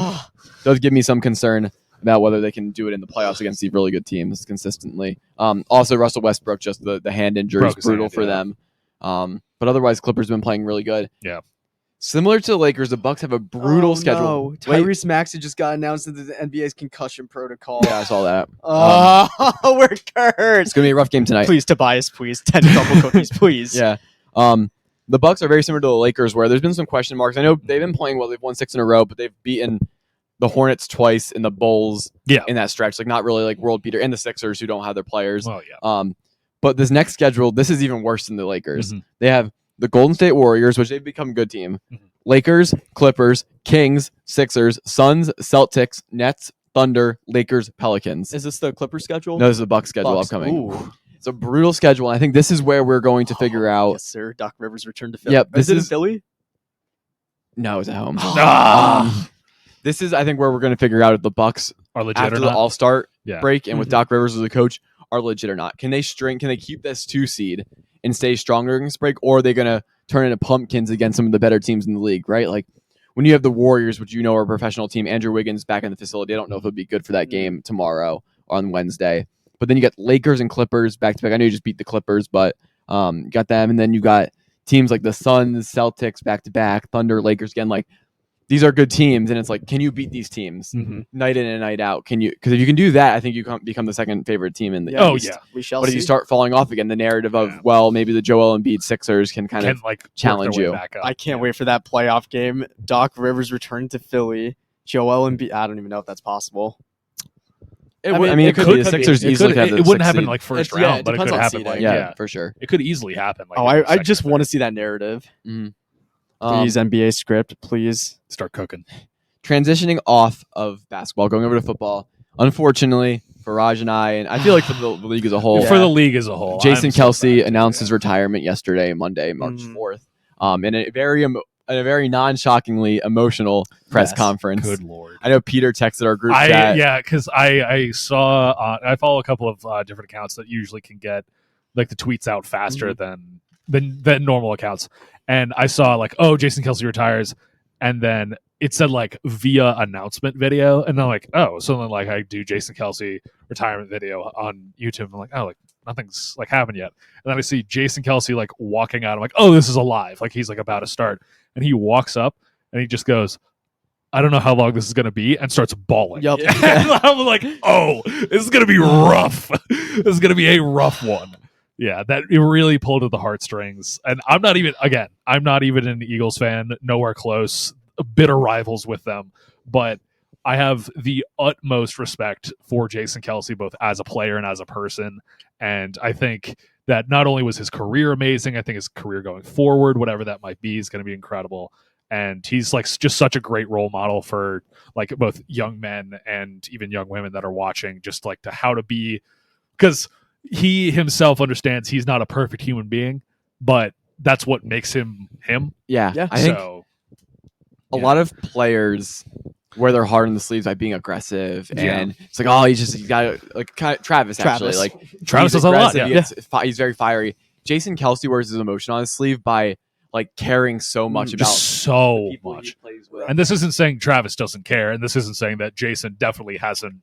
Does give me some concern about whether they can do it in the playoffs against these really good teams consistently. Also, Russell Westbrook, just the hand injury is brutal for them. But otherwise, Clippers have been playing really good. Yeah. Similar to the Lakers, the Bucks have a brutal schedule. No. Wait. Tyrese Maxey just got announced into the NBA's concussion protocol. Yeah, I saw that. Oh, we're cursed. It's gonna be a rough game tonight. Please, Tobias, please. 10 double cookies, please. Yeah. The Bucks are very similar to the Lakers, where there's been some question marks. I know they've been playing well. They've won 6 in a row, but they've beaten the Hornets twice and the Bulls in that stretch. Like, not really like world beater, and the Sixers, who don't have their players. Well, yeah. But this next schedule, this is even worse than the Lakers. Mhm. They have the Golden State Warriors, which they've become a good team. Mhm. Lakers, Clippers, Kings, Sixers, Suns, Celtics, Nets, Thunder, Lakers, Pelicans. Is this the Clippers schedule? No, this is the Bucks schedule Bucks. upcoming. Ooh. It's a brutal schedule, and I think this is where we're going to figure out. Yes, sir. Doc Rivers returned to Philly. Yep, Is it in is- Philly? No, it's at home. Ah! This is, I think, where we're going to figure out if the Bucks Are legit after or the not? All-Star Yeah. break and with Mhm. Doc Rivers as a coach are legit or not. Can they keep this 2 seed and stay strong during this break, or are they going to turn into pumpkins against some of the better teams in the league, right? Like, when you have the Warriors, which are a professional team, Andrew Wiggins back in the facility. I don't know if it'll be good for that game tomorrow on Wednesday. But then you got Lakers and Clippers back to back. I know you just beat the Clippers, but you got them, and then you got teams like the Suns, Celtics back to back, Thunder, Lakers again. Like, these are good teams, and it's like, can you beat these teams Mhm. night in and night out? Can you? Because if you can do that, I think you become the second favorite team in the Oh, East. yeah. We shall But if see. you start falling off again, the narrative of Yeah. maybe the Joel Embiid Sixers can kind of Like challenge work their you. way back up. I can't wait for that playoff game. Doc Rivers returned to Philly. Joel Embiid. I don't even know if that's possible. It I would- mean, it could be. The Sixers It, easily could, have it, the it wouldn't 6th happen seed. like first It- yeah, round, it but it depends could on happen seeding. like yeah, for sure. It could easily happen. Like Oh, in the I second just or want to third. see that narrative. Please, Please, NBA script, please. Start cooking. transitioning off of basketball, going over to football. Unfortunately, for Raj and I feel like for the league as a whole, For the league as a whole, Jason I'm so Kelce sad. announced Yeah. his retirement yesterday, Monday, March Mhm. 4th, in a very non-shockingly emotional press Yes. conference. Good lord. I know Peter texted our group chat. Yeah, because I saw I follow a couple of different accounts that usually can get like the tweets out faster than normal accounts, and I saw like, oh, Jason Kelce retires, and then it said like via announcement video, and then like, oh, so then like I do Jason Kelce retirement video on YouTube. I'm like, oh, like nothing's like happened yet, and then I see Jason Kelce like walking out. I'm like, oh, this is alive. Like he's like about to start, and he walks up and he just goes, I don't know how long this is going to be, and starts bawling. Yup. And I'm like, oh, this is going to be rough. This is going to be a rough one. Yeah, that it really pulled at the heartstrings. And I'm not even an Eagles fan, nowhere close, bitter rivals with them. But I have the utmost respect for Jason Kelce, both as a player and as a person. And I think that not only was his career amazing, I think his career going forward, whatever that might be, is going to be incredible. And he's like just such a great role model for like both young men and even young women that are watching, just like to how to be, because he himself understands he's not a perfect human being, but that's what makes him him. Yeah. Yeah. I think So a lot of players wear their heart on the sleeves by being aggressive, and it's like, oh, he's got like Travis actually, like Travis he's does a lot. aggressive, Yeah. he's very fiery. Jason Kelce wears his emotion on his sleeve by like caring so much about Just so the people much. he plays with. And this isn't saying Travis doesn't care, and this isn't saying that Jason definitely hasn't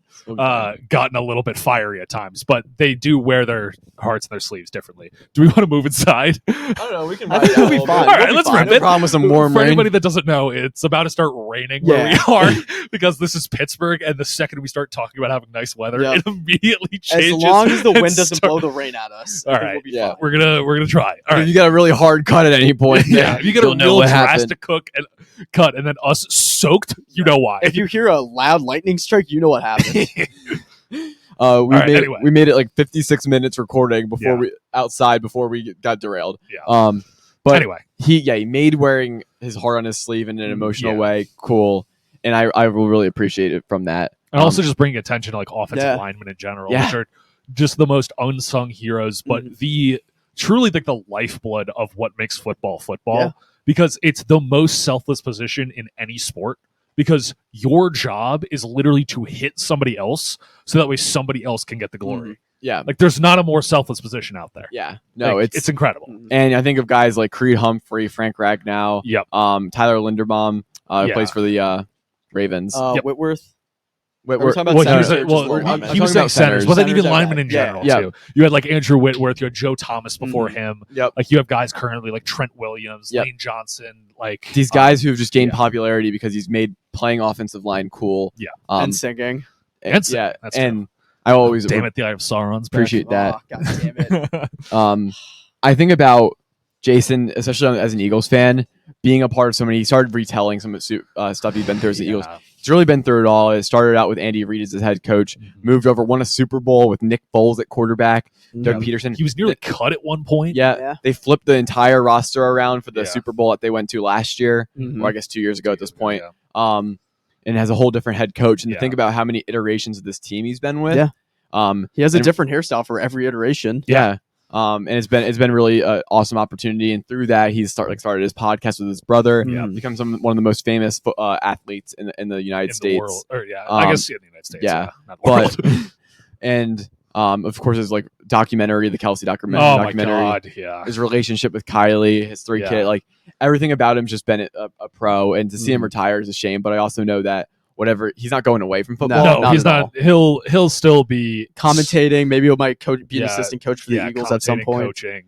gotten a little bit fiery at times, but they do wear their hearts in their sleeves differently. Do we want to move inside? I don't know. We can. I think we'll be fine. All right, let's rip No it. problem with some warm For rain. anybody that doesn't know, it's about to start raining where we are because this is Pittsburgh, and the second we start talking about having nice weather, Yep. it immediately As changes. long as the and wind doesn't start- blow the rain at us. All I think right. we'll be Yeah. fine. We're gonna try. All If right. you got a really hard cut at any point, Yeah, if you get a you'll know real what happened. drastic cut and then us soaked, you know why. If you hear a loud lightning strike, you know what happened. We made it like 56 minutes recording before Yeah. before we got derailed. Yeah. But Anyway, he made wearing his heart on his sleeve in an emotional Yeah. way cool, and I will really appreciate it from that. and also just bringing attention to like offensive Yeah. linemen in general, Yeah. which are just the most unsung heroes, but the truly like the lifeblood of what makes football Yeah. because it's the most selfless position in any sport. Because your job is literally to hit somebody else, so that way somebody else can get the glory. Yeah, Like, there's not a more selfless position out there. yeah. No, Like, it's incredible. and I think of guys like Creed Humphrey, Frank Ragnow, Yep. Tyler Linderbaum, who Yeah. plays for the Ravens. Yep. Whitworth. Wait, We're talking about Well, centers he or was, just well, linemen? I'm he was talking saying about centers, centers. but then even Centers, okay. linemen in Yeah, general yeah. too. You had like Andrew Whitworth, you had Joe Thomas before Mhm. him. Yep. Like you have guys currently like Trent Williams, Yep. Lane Johnson, like These guys who've just gained yeah. popularity because he's made playing offensive line cool. Yeah. And singing. And yeah, that's and I always damn it, the Eye of Sauron's back. appreciate that. Oh, God damn it. I think about Jason, especially as an Eagles fan, being a part of so many. He started retelling some of the stuff he's been through as the Eagles. He's really been through it all. It started out with Andy Reid as his head coach, moved over, won a Super Bowl with Nick Foles at quarterback, Doug Peterson. He was nearly cut at one point. Yeah, they flipped the entire roster around for the Yeah. Super Bowl that they went to last year, Mhm. or I guess 2 years ago at this point. Yeah. And has a whole different head coach. And to Yeah. think about how many iterations of this team he's been with. Yeah. He has a and- different hairstyle for every iteration. Yeah. And it's been really an awesome opportunity, and through that he's started his podcast with his brother. Yeah. Becomes one of the most famous athletes in the United In States. the world. Or, I guess in the United States. yeah. Not the world. But and of course there's like documentary, the Kelce documentary. Oh my god, yeah. His relationship with Kylie, his 3 Yeah. kids, like everything about him's just been a pro. And to see him Mhm. retire is a shame. But I also know that whatever, he's not going away from football. No, No, he's at all. not. He'll still be Commentating, maybe he might be an Yeah, assistant coach for the Eagles at some commentating, point. coaching,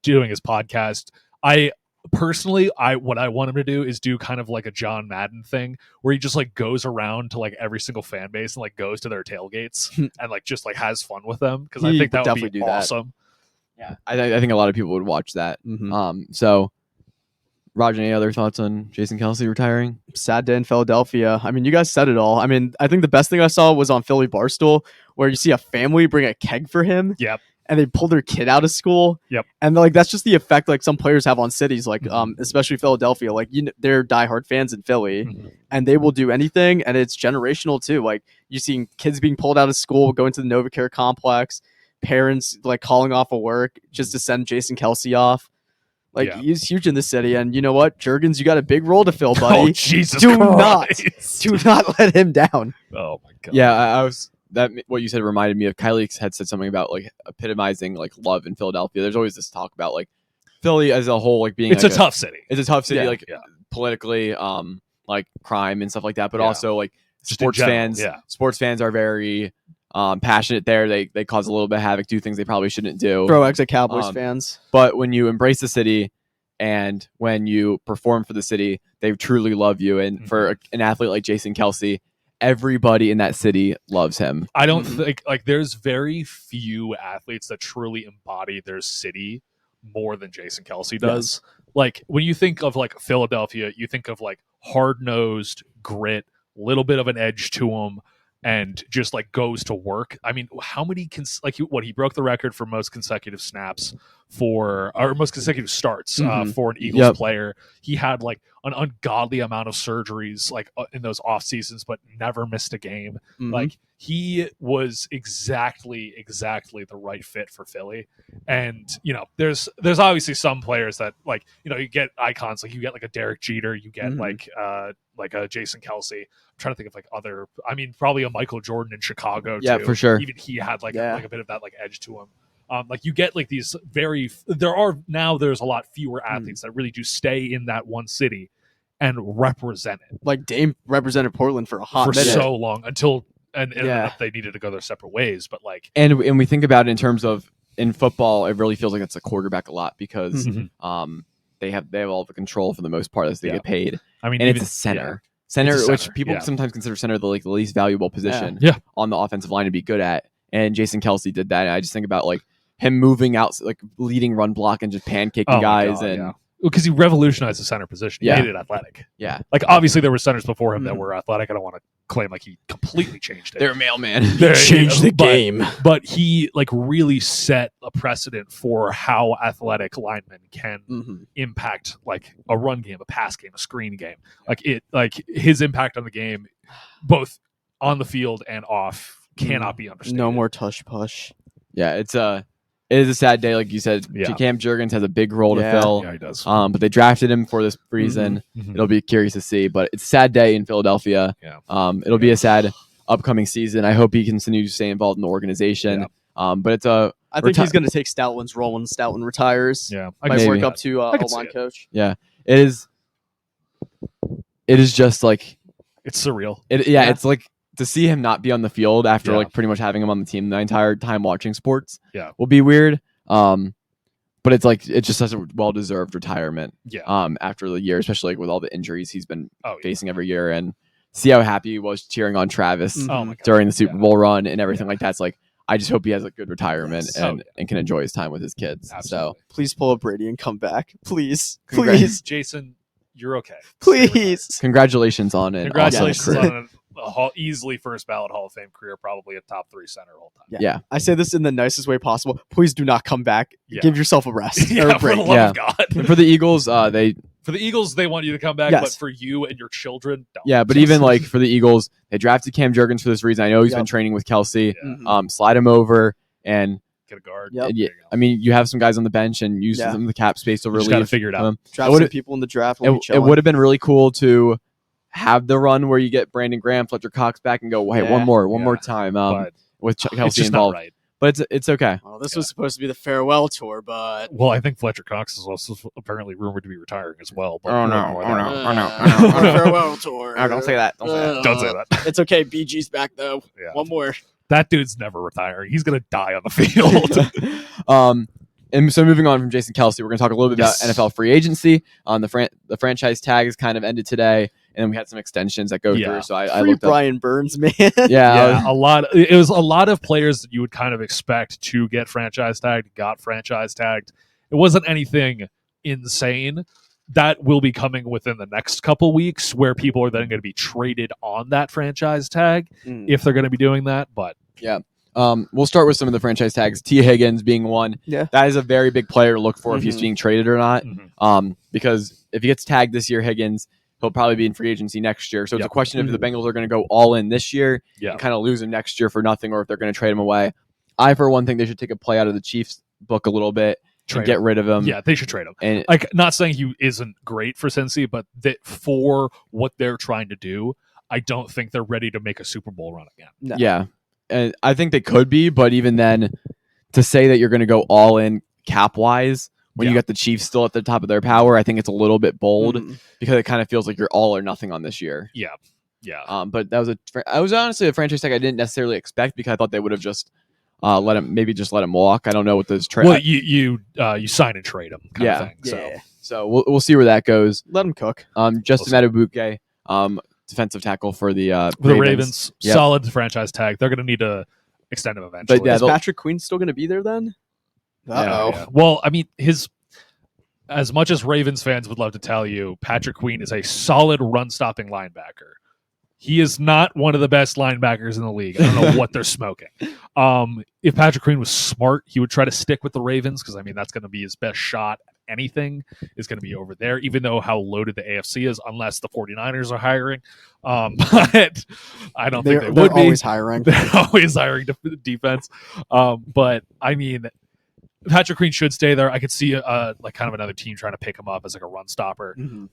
doing his podcast. I personally, what I want him to do is do kind of like a John Madden thing, where he just like goes around to like every single fan base and like goes to their tailgates and like just like has fun with them, because I He think that would would definitely be do that. awesome. Yeah, I think a lot of people would watch that. Mhm. So, Roger, any other thoughts on Jason Kelce retiring? Sad day in Philadelphia. I mean, you guys said it all. I mean, I think the best thing I saw was on Philly Barstool, where you see a family bring a keg for him. Yep. And they pull their kid out of school. Yep. And like that's just the effect like some players have on cities, like especially Philadelphia. Like they're diehard fans in Philly, and they will do anything, and it's generational too. Like you see kids being pulled out of school, going to the NovaCare complex, parents like calling off of work just to send Jason Kelce off. Like Yeah. he's huge in the city, and you know what, Juergens, you got a big role to fill, Oh buddy. Jesus! Do not. Christ. Do not let him down. Oh my god. Yeah, I was that what you said reminded me of Kylie had said something about like epitomizing like love in Philadelphia. There's always this talk about like Philly as a whole, like being It's like a tough city. It's a tough city, Yeah, like yeah. politically, like crime and stuff like that. But Yeah. also like Just in sports general, fans. yeah. Sports fans are very passionate there. They cause a little bit of havoc, do things they probably shouldn't do. Throw eggs at Cowboys Um, fans. But when you embrace the city and when you perform for the city, they truly love you. And for an athlete like Jason Kelce, everybody in that city loves him. I don't think like there's very few athletes that truly embody their city more than Jason Kelce does. Like when you think of like Philadelphia, you think of like hard-nosed grit, little bit of an edge to him, and just like goes to work. I mean, how many he broke the record for most consecutive snaps or most consecutive starts for an Eagles player. He had like an ungodly amount of surgeries like in those off seasons, but never missed a game. Like he was exactly the right fit for Philly. And you know, there's obviously some players that like, you know, you get icons, like you get like a Derek Jeter, you get like a Jason Kelce. I'm trying to think of like other, I mean, probably a Michael Jordan in Chicago too. Yeah, for sure. Even he had like a bit of that like edge to him. Like you get like these there's a lot fewer athletes that really do stay in that one city and represent it. Like Dame represented Portland for a hot for minute. so long until they needed to go their separate ways. But like, And we think about it in terms of in football, it really feels like it's a quarterback a lot because they have all the control for the most part as they get paid. I mean, and even, it's a center. It's Center, a center, which people yeah. sometimes consider center the least valuable position Yeah. on the offensive line to be good at. And Jason Kelce did that. And I just think about like him moving out, like leading run block and just pancaking Oh my guys. God, and because he revolutionized the center position. He Yeah. made it athletic. yeah, Like obviously there were centers before him that were athletic. I don't want to claim like he completely changed it. they're a mailman. But he like really set a precedent for how athletic linemen can impact like a run game, a pass game, a screen game. Like his impact on the game, both on the field and off, cannot be understated. No more tush push. Yeah, it is a sad day, like you said. Yeah. Cam Juergens has a big role to fill. Yeah, he does. But they drafted him for this reason. It'll be curious to see. But it's a sad day in Philadelphia. Yeah. It'll be a sad upcoming season. I hope he continues to stay involved in the organization. But it's a I think he's going to take Stoutland's role when Stoutland retires. Yeah, Might work maybe. up to I can see O-line it. coach. Yeah, it is just like It's surreal. it's like to see him not be on the field after Yeah. like pretty much having him on the team the entire time watching sports Yeah. will be weird. But it's like it's just such a well-deserved retirement. Yeah. After the year, especially like with all the injuries he's been Oh, yeah. facing every year, and see how happy he was cheering on Travis Oh my God. during the Super Yeah. Bowl run and everything like that. It's like I just hope he has a good retirement Yes. and can enjoy his time with his kids. Absolutely. So Please pull up Brady and come back. Please. Congrats. Please. Jason, you're okay. Stay retired. Please. congratulations on it. Congratulations Awesome career. on easily first ballot Hall of Fame career, probably a top 3 center all time. Yeah. I say this in the nicest way possible. Please do not come back. Yeah. Give yourself a rest. or Yeah, a for the break. love Yeah. of God. And for the Eagles, they For the Eagles, they want you to come back, Yes. but for you and your children, don't. yeah, but even like for the Eagles, they drafted Cam Jurgens for this reason. I know he's been Yep. training with Kelce. Yeah. Mhm. Slide him over, and Get a guard. Yep. and There yeah, you go. I mean, you have some guys on the bench and use Yeah. some of the cap space to You just got to relieve. figure it out. Draft It would've- some people in the draft. We'll be It chilling. would have been really cool to have the run where you get Brandon Graham, Fletcher Cox back, and go, hey, Yeah. one more Yeah. time But with it's Kelce just not involved. right. But it's okay. Well, this was supposed to be the farewell tour, but Well, I think Fletcher Cox is also apparently rumored to be retiring as well. But Oh, we'll no. ignore Oh, that. no. Uh, Oh, no. Oh, no. on a farewell tour. Oh, don't say that. Don't say that. Don't say that. It's okay. BG's back though. Yeah. One more. That dude's never retiring. He's gonna die on the field. And so moving on from Jason Kelce, we're going to talk a little bit Yes. about NFL free agency. The franchise tag has kind of ended today, and then we had some extensions that go Yeah. through. So I Free looked up. Brian Burns, man. Yeah, a lot. It was a lot of players that you would kind of expect to get franchise tagged. Got franchise tagged. It wasn't anything insane. That will be coming within the next couple weeks, where people are then going to be traded on that franchise tag Mm. if they're going to be doing that. But we'll start with some of the franchise tags. T. Higgins being one. Yeah. That is a very big player to look for if he's Mhm. being traded or not. Mhm. Because if he gets tagged this year, Higgins, he'll probably be in free agency next year. So it's a Yep. question if the Bengals are going to go all in this year yeah, and kind of lose him next year for nothing, or if they're going to trade him away. I, for one, think they should take a play out of the Chiefs book a little bit trade and get him. rid of him. Yeah, they should trade him. And Like, not saying he isn't great for Cincy, but that for what they're trying to do, I don't think they're ready to make a Super Bowl run again. No. yeah, and I think they could be, but even then, to say that you're going to go all in cap wise when you Yeah. got the Chiefs still at the top of their power, I think it's a little bit bold Mm. because it kind of feels like you're all or nothing on this year. Yeah. But that was I was honestly a franchise tag I didn't necessarily expect because I thought they would have just let him walk. I don't know what those trade. Well, you sign and trade him, kind Yeah. of thing. So Yeah. So we'll see where that goes. Let him cook. Justin Adebuke, defensive tackle for the the Ravens, Yep. solid franchise tag. They're going to need to extend him eventually. But yeah, Is they'll- Patrick Queen still going to be there then? Yeah. Uh-oh. Yeah. Well, I mean, as much as Ravens fans would love to tell you, Patrick Queen is a solid run-stopping linebacker. He is not one of the best linebackers in the league. I don't know what they're smoking. If Patrick Queen was smart, he would try to stick with the Ravens because, I mean, that's going to be his best shot at anything is going to be over there, even though how loaded the AFC is, unless the 49ers are hiring. But I don't think they They're would be. always hiring. They're always hiring defense. But I mean, Patrick Queen should stay there. I could see like kind of another team trying to pick him up as like a run stopper. Mhm.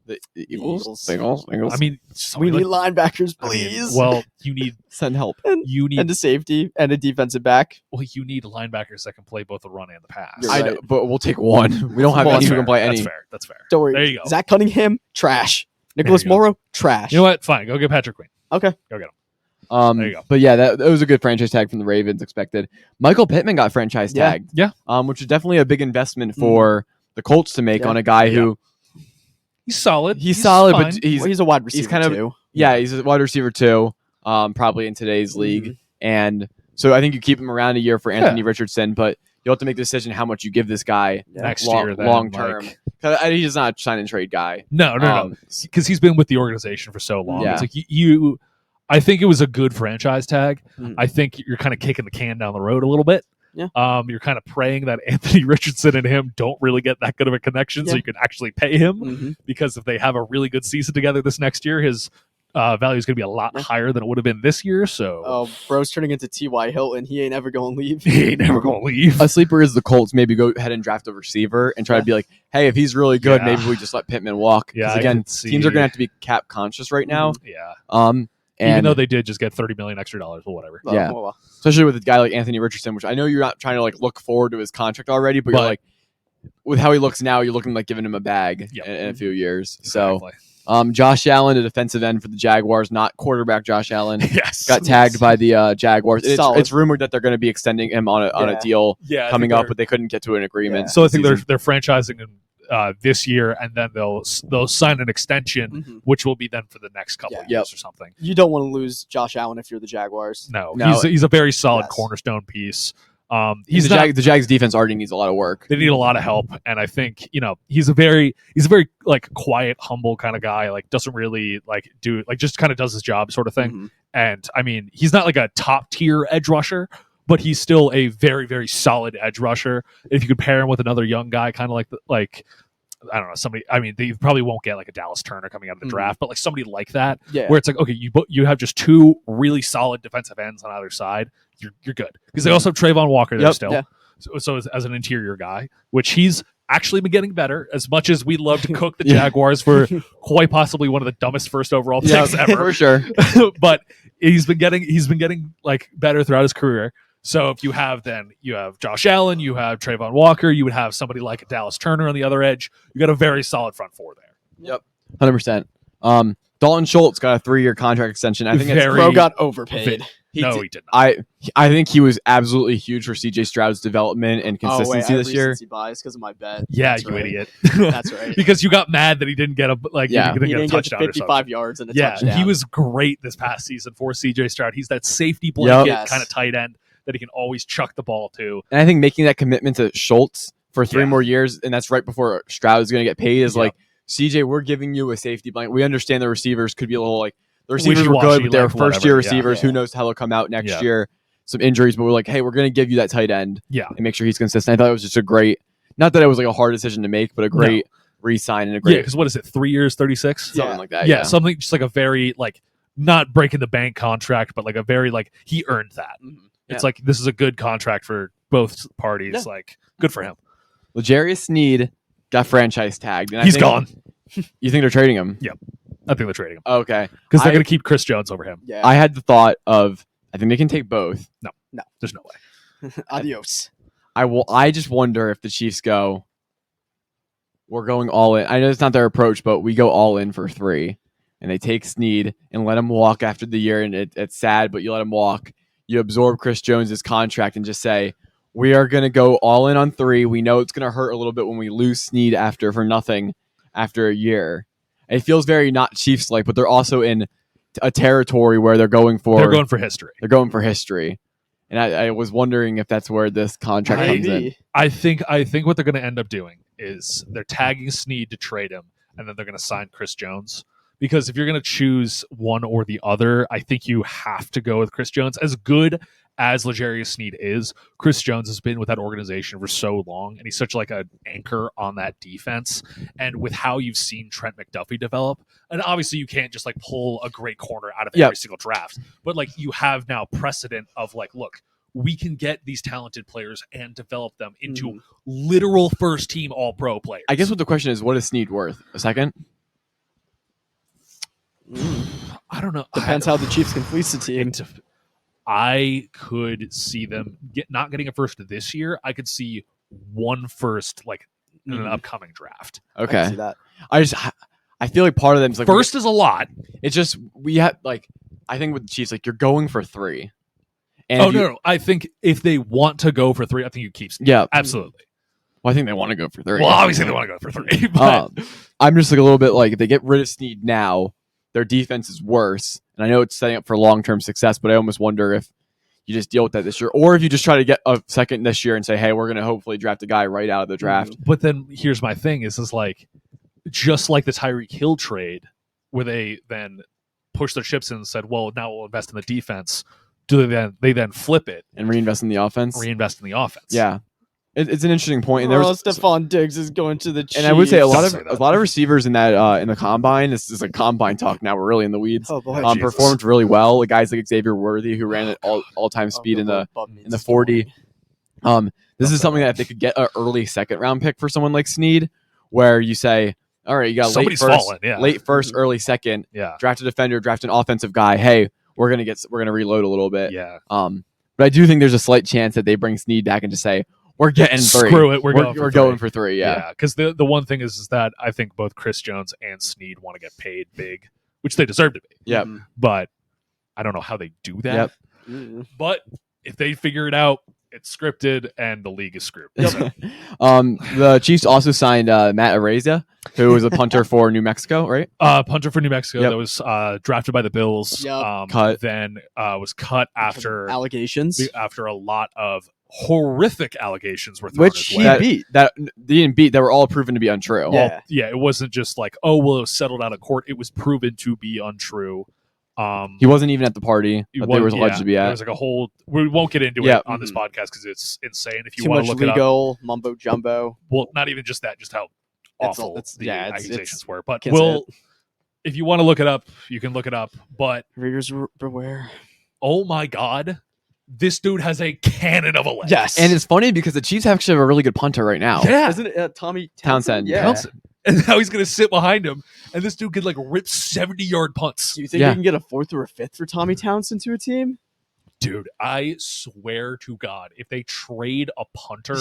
The Eagles. Bengals. I mean, We need like, linebackers, I mean, please. well, you need send help. and a safety and a defensive back. you need linebackers that can play both the run and the pass. You're I right. know, but we'll take one. We don't have Well, any That's who fair. can play any. That's fair. That's fair. Don't worry. There you go. Zach Cunningham, trash. Nicholas you go. Morrow, trash. You know what? Fine. Go get Patrick Queen. Okay. Go get him. There you go. But yeah, that was a good franchise tag from the Ravens expected. Michael Pittman got franchise Yeah. tagged. Yeah. Which is definitely a big investment for the Colts to make Yeah. on a guy who He's solid. he's solid, fine. but he's Well, he's a wide receiver kind of- too. he's a wide receiver too. Probably in today's league. And so I think you keep him around a year for Anthony Richardson, but you'll have to make the decision how much you give this guy next long, year. Then, long term. like- 'Cause he's not a sign and trade guy. no, Um, because he's been with the organization for so long. Yeah. It's like you I think it was a good franchise tag. Mm. I think you're kind of kicking the can down the road a little bit. Yeah. You're kind of praying that Anthony Richardson and him don't really get that good of a connection, so Yeah. you can actually pay him. Mhm. Because if they have a really good season together this next year, his value is going to be a lot Yeah. higher than it would have been this year. So Oh, bro's turning into T.Y. Hilton. He ain't ever going to leave. he ain't never going to leave. A sleeper is the Colts. Maybe go ahead and draft a receiver and try to be like, hey, if he's really good, Yeah. maybe we just let Pittman walk. 'Cause Yeah, I again, could see- teams are going to have to be cap conscious right now. Yeah. And Even though they did just get $30 million extra dollars, or whatever. Yeah. Well, especially with a guy like Anthony Richardson, which I know you're not trying to like look forward to his contract already, but you're But- like, with how he looks now, you're looking like giving him a bag Yep. in a few years. So Exactly. Josh Allen, a defensive end for the Jaguars, not quarterback Josh Allen, Yes. got tagged by the Jaguars. Solid. It's rumored that they're going to be extending him on a deal Yeah, I coming think up, but they couldn't get to an agreement. So I this think season. they're franchising him this year, and then they'll sign an extension, which will be then for the next couple of years or something. You don't want to lose Josh Allen if you're the Jaguars. No. No. He's a very solid Yes. cornerstone piece. The Jags defense already needs a lot of work. They need a lot of help, and I think he's a very like quiet, humble kind of guy. Like doesn't really like do like just kind of does his job sort of thing. Mhm. And I mean, he's not like a top tier edge rusher, but he's still a very very solid edge rusher. If you could pair him with another young guy, kind of like I don't know, somebody. I mean, they probably won't get like a Dallas Turner coming out of the draft, but like somebody like that, Yeah. where it's like, okay, you have just two really solid defensive ends on either side. You're good because they also have Trayvon Walker there still. Yeah. So as an interior guy, which he's actually been getting better. As much as we'd love to cook the Jaguars for quite possibly one of the dumbest first overall picks ever, for sure. but he's been getting like better throughout his career. So if you have Josh Allen, you have Trayvon Walker, you would have somebody like a Dallas Turner on the other edge. You got a very solid front four there. Yep, 100%. Dalton Schultz got a 3-year contract extension. I think Bro got overpaid. He did not. I think he was absolutely huge for CJ Stroud's development and consistency this year. Bias because of my bet. Yeah, That's you right. idiot. That's right. Because you got mad that he didn't get a He didn't a get touchdown or 55 something. yards and a Yeah, touchdown. he was great this past season for CJ Stroud. He's that safety blanket Yes. kind of tight end that he can always chuck the ball to. And I think making that commitment to Schultz for 3 Yeah. more years, and that's right before Stroud is going to get paid, is Yep. like, CJ, we're giving you a safety blanket. We understand the receivers could be a little like, the receivers were Wishy-washy, good, but they were like, first-year whatever, yeah. receivers. Yeah. Who knows how they'll come out next Yeah. year. Some injuries, but we're like, hey, we're going to give you that tight end Yeah. and make sure he's consistent. I thought it was just a great, not that it was like a hard decision to make, but a great re-sign and a Yeah, great because what is it, 3 years, 36? something like that. Yeah, something just like a very like not breaking the bank contract, but like a very like he earned that. Mhm. It's like this is a good contract for both parties. Yeah. Like good for him. L'Jarius Sneed got franchise tagged. And He's gone. You think they're trading him? I think they're trading him Okay. because they're I- going to keep Chris Jones over him. Yeah. I had the thought of, I think they can take both. There's no way. Adios. I just wonder if the Chiefs go, we're going all in. I know it's not their approach, but we go all in for 3. And they take Sneed and let him walk after the year. And it's sad, but you let him walk. You absorb Chris Jones's contract and just say, we are going to go all in on 3. We know it's going to hurt a little bit when we lose Sneed for nothing after a year. It feels very not Chiefs-like, but they're also in a territory where they're going for history. They're going for history. And I was wondering if that's where this contract comes in. Maybe. I think what they're going to end up doing is they're tagging Sneed to trade him, and then they're going to sign Chris Jones. Because if you're going to choose one or the other, I think you have to go with Chris Jones. As good as L'Jarius Sneed is, Chris Jones has been with that organization for so long, and he's such like an anchor on that defense. And with how you've seen Trent McDuffie develop, and obviously you can't just like pull a great corner out of every single draft, but like you have now precedent of like, look, we can get these talented players and develop them into literal first team all pro players. I guess what the question is, what is Sneed worth? A second? I don't know. Depends how the Chiefs can fleece the team. I could see them not getting a first this year. I could see one first like in an upcoming draft. I Okay. can see that. I feel like part of them is like First is a lot. it's just we have like I think with the Chiefs, like you're going for 3. And No. I think if they want to go for 3, I think you keep Sneed. Yeah. Absolutely. Well, I think they want to go for 3. Well, obviously they want to go for 3. But I'm just like a little bit like if they get rid of Sneed now, their defense is worse. And I know it's setting up for long-term success, but I almost wonder if you just deal with that this year, or if you just try to get a second this year and say, hey, we're going to hopefully draft a guy right out of the draft. But then here's my thing: is like just like the Tyreek Hill trade, where they then pushed their chips in and said, "Well, now we'll invest in the defense." Do they then flip it And reinvest in the offense. reinvest in the offense? Yeah. It's an interesting point. And there was Stephon Diggs is going to the Chiefs. and I would say a Don't lot say that. of receivers in that in the combine. This is a combine talk now. We're really in the weeds. Oh boy. Jesus. Performed really well. The guys like Xavier Worthy, who ran at all time speed in the 40. This is something that if they could get an early second round pick for someone like Sneed, where you say, all right, you got Somebody's late first, fallen, yeah. late first, early second, Yeah. draft a defender, draft an offensive guy. Hey, we're gonna reload a little bit. Yeah. But I do think there's a slight chance that they bring Sneed back and just say, we're getting 3. Screw it, we're going for 3. Yeah. Because the one thing is that I think both Chris Jones and Snead want to get paid big, which they deserve to be. Yep. But I don't know how they do that. Yep. But if they figure it out, it's scripted and the league is screwed. Yep. So, The Chiefs also signed Matt Araiza, who was a punter for New Mexico, right? punter for New Mexico Yep. that was drafted by the Bills. Yep. Cut. Then was cut after allegations, a lot of horrific allegations were thrown which his he way. beat. That they didn't beat. That were all proven to be untrue. Yeah. It wasn't just like, oh, well, it was settled out of court. It was proven to be untrue. He wasn't even at the party that they were alleged to be There at. was like a whole. We won't get into Yeah. it on this podcast because it's insane. If you Too want much to look it up, legal mumbo jumbo. well, not even just that, just how awful It's- the yeah, accusations were. But can't say if you want to look it up, you can look it up. But Readers beware. oh my god, this dude has a cannon of a leg. Yes, And it's funny because the Chiefs actually have a really good punter right now. Yeah. isn't it Tommy Townsend. Yeah. Townsend. And now he's going to sit behind him, and this dude could like rip 70-yard punts. Do you think Yeah. we can get a 4th or a 5th for Tommy Townsend to a team? Dude, I swear to God, if they trade a punter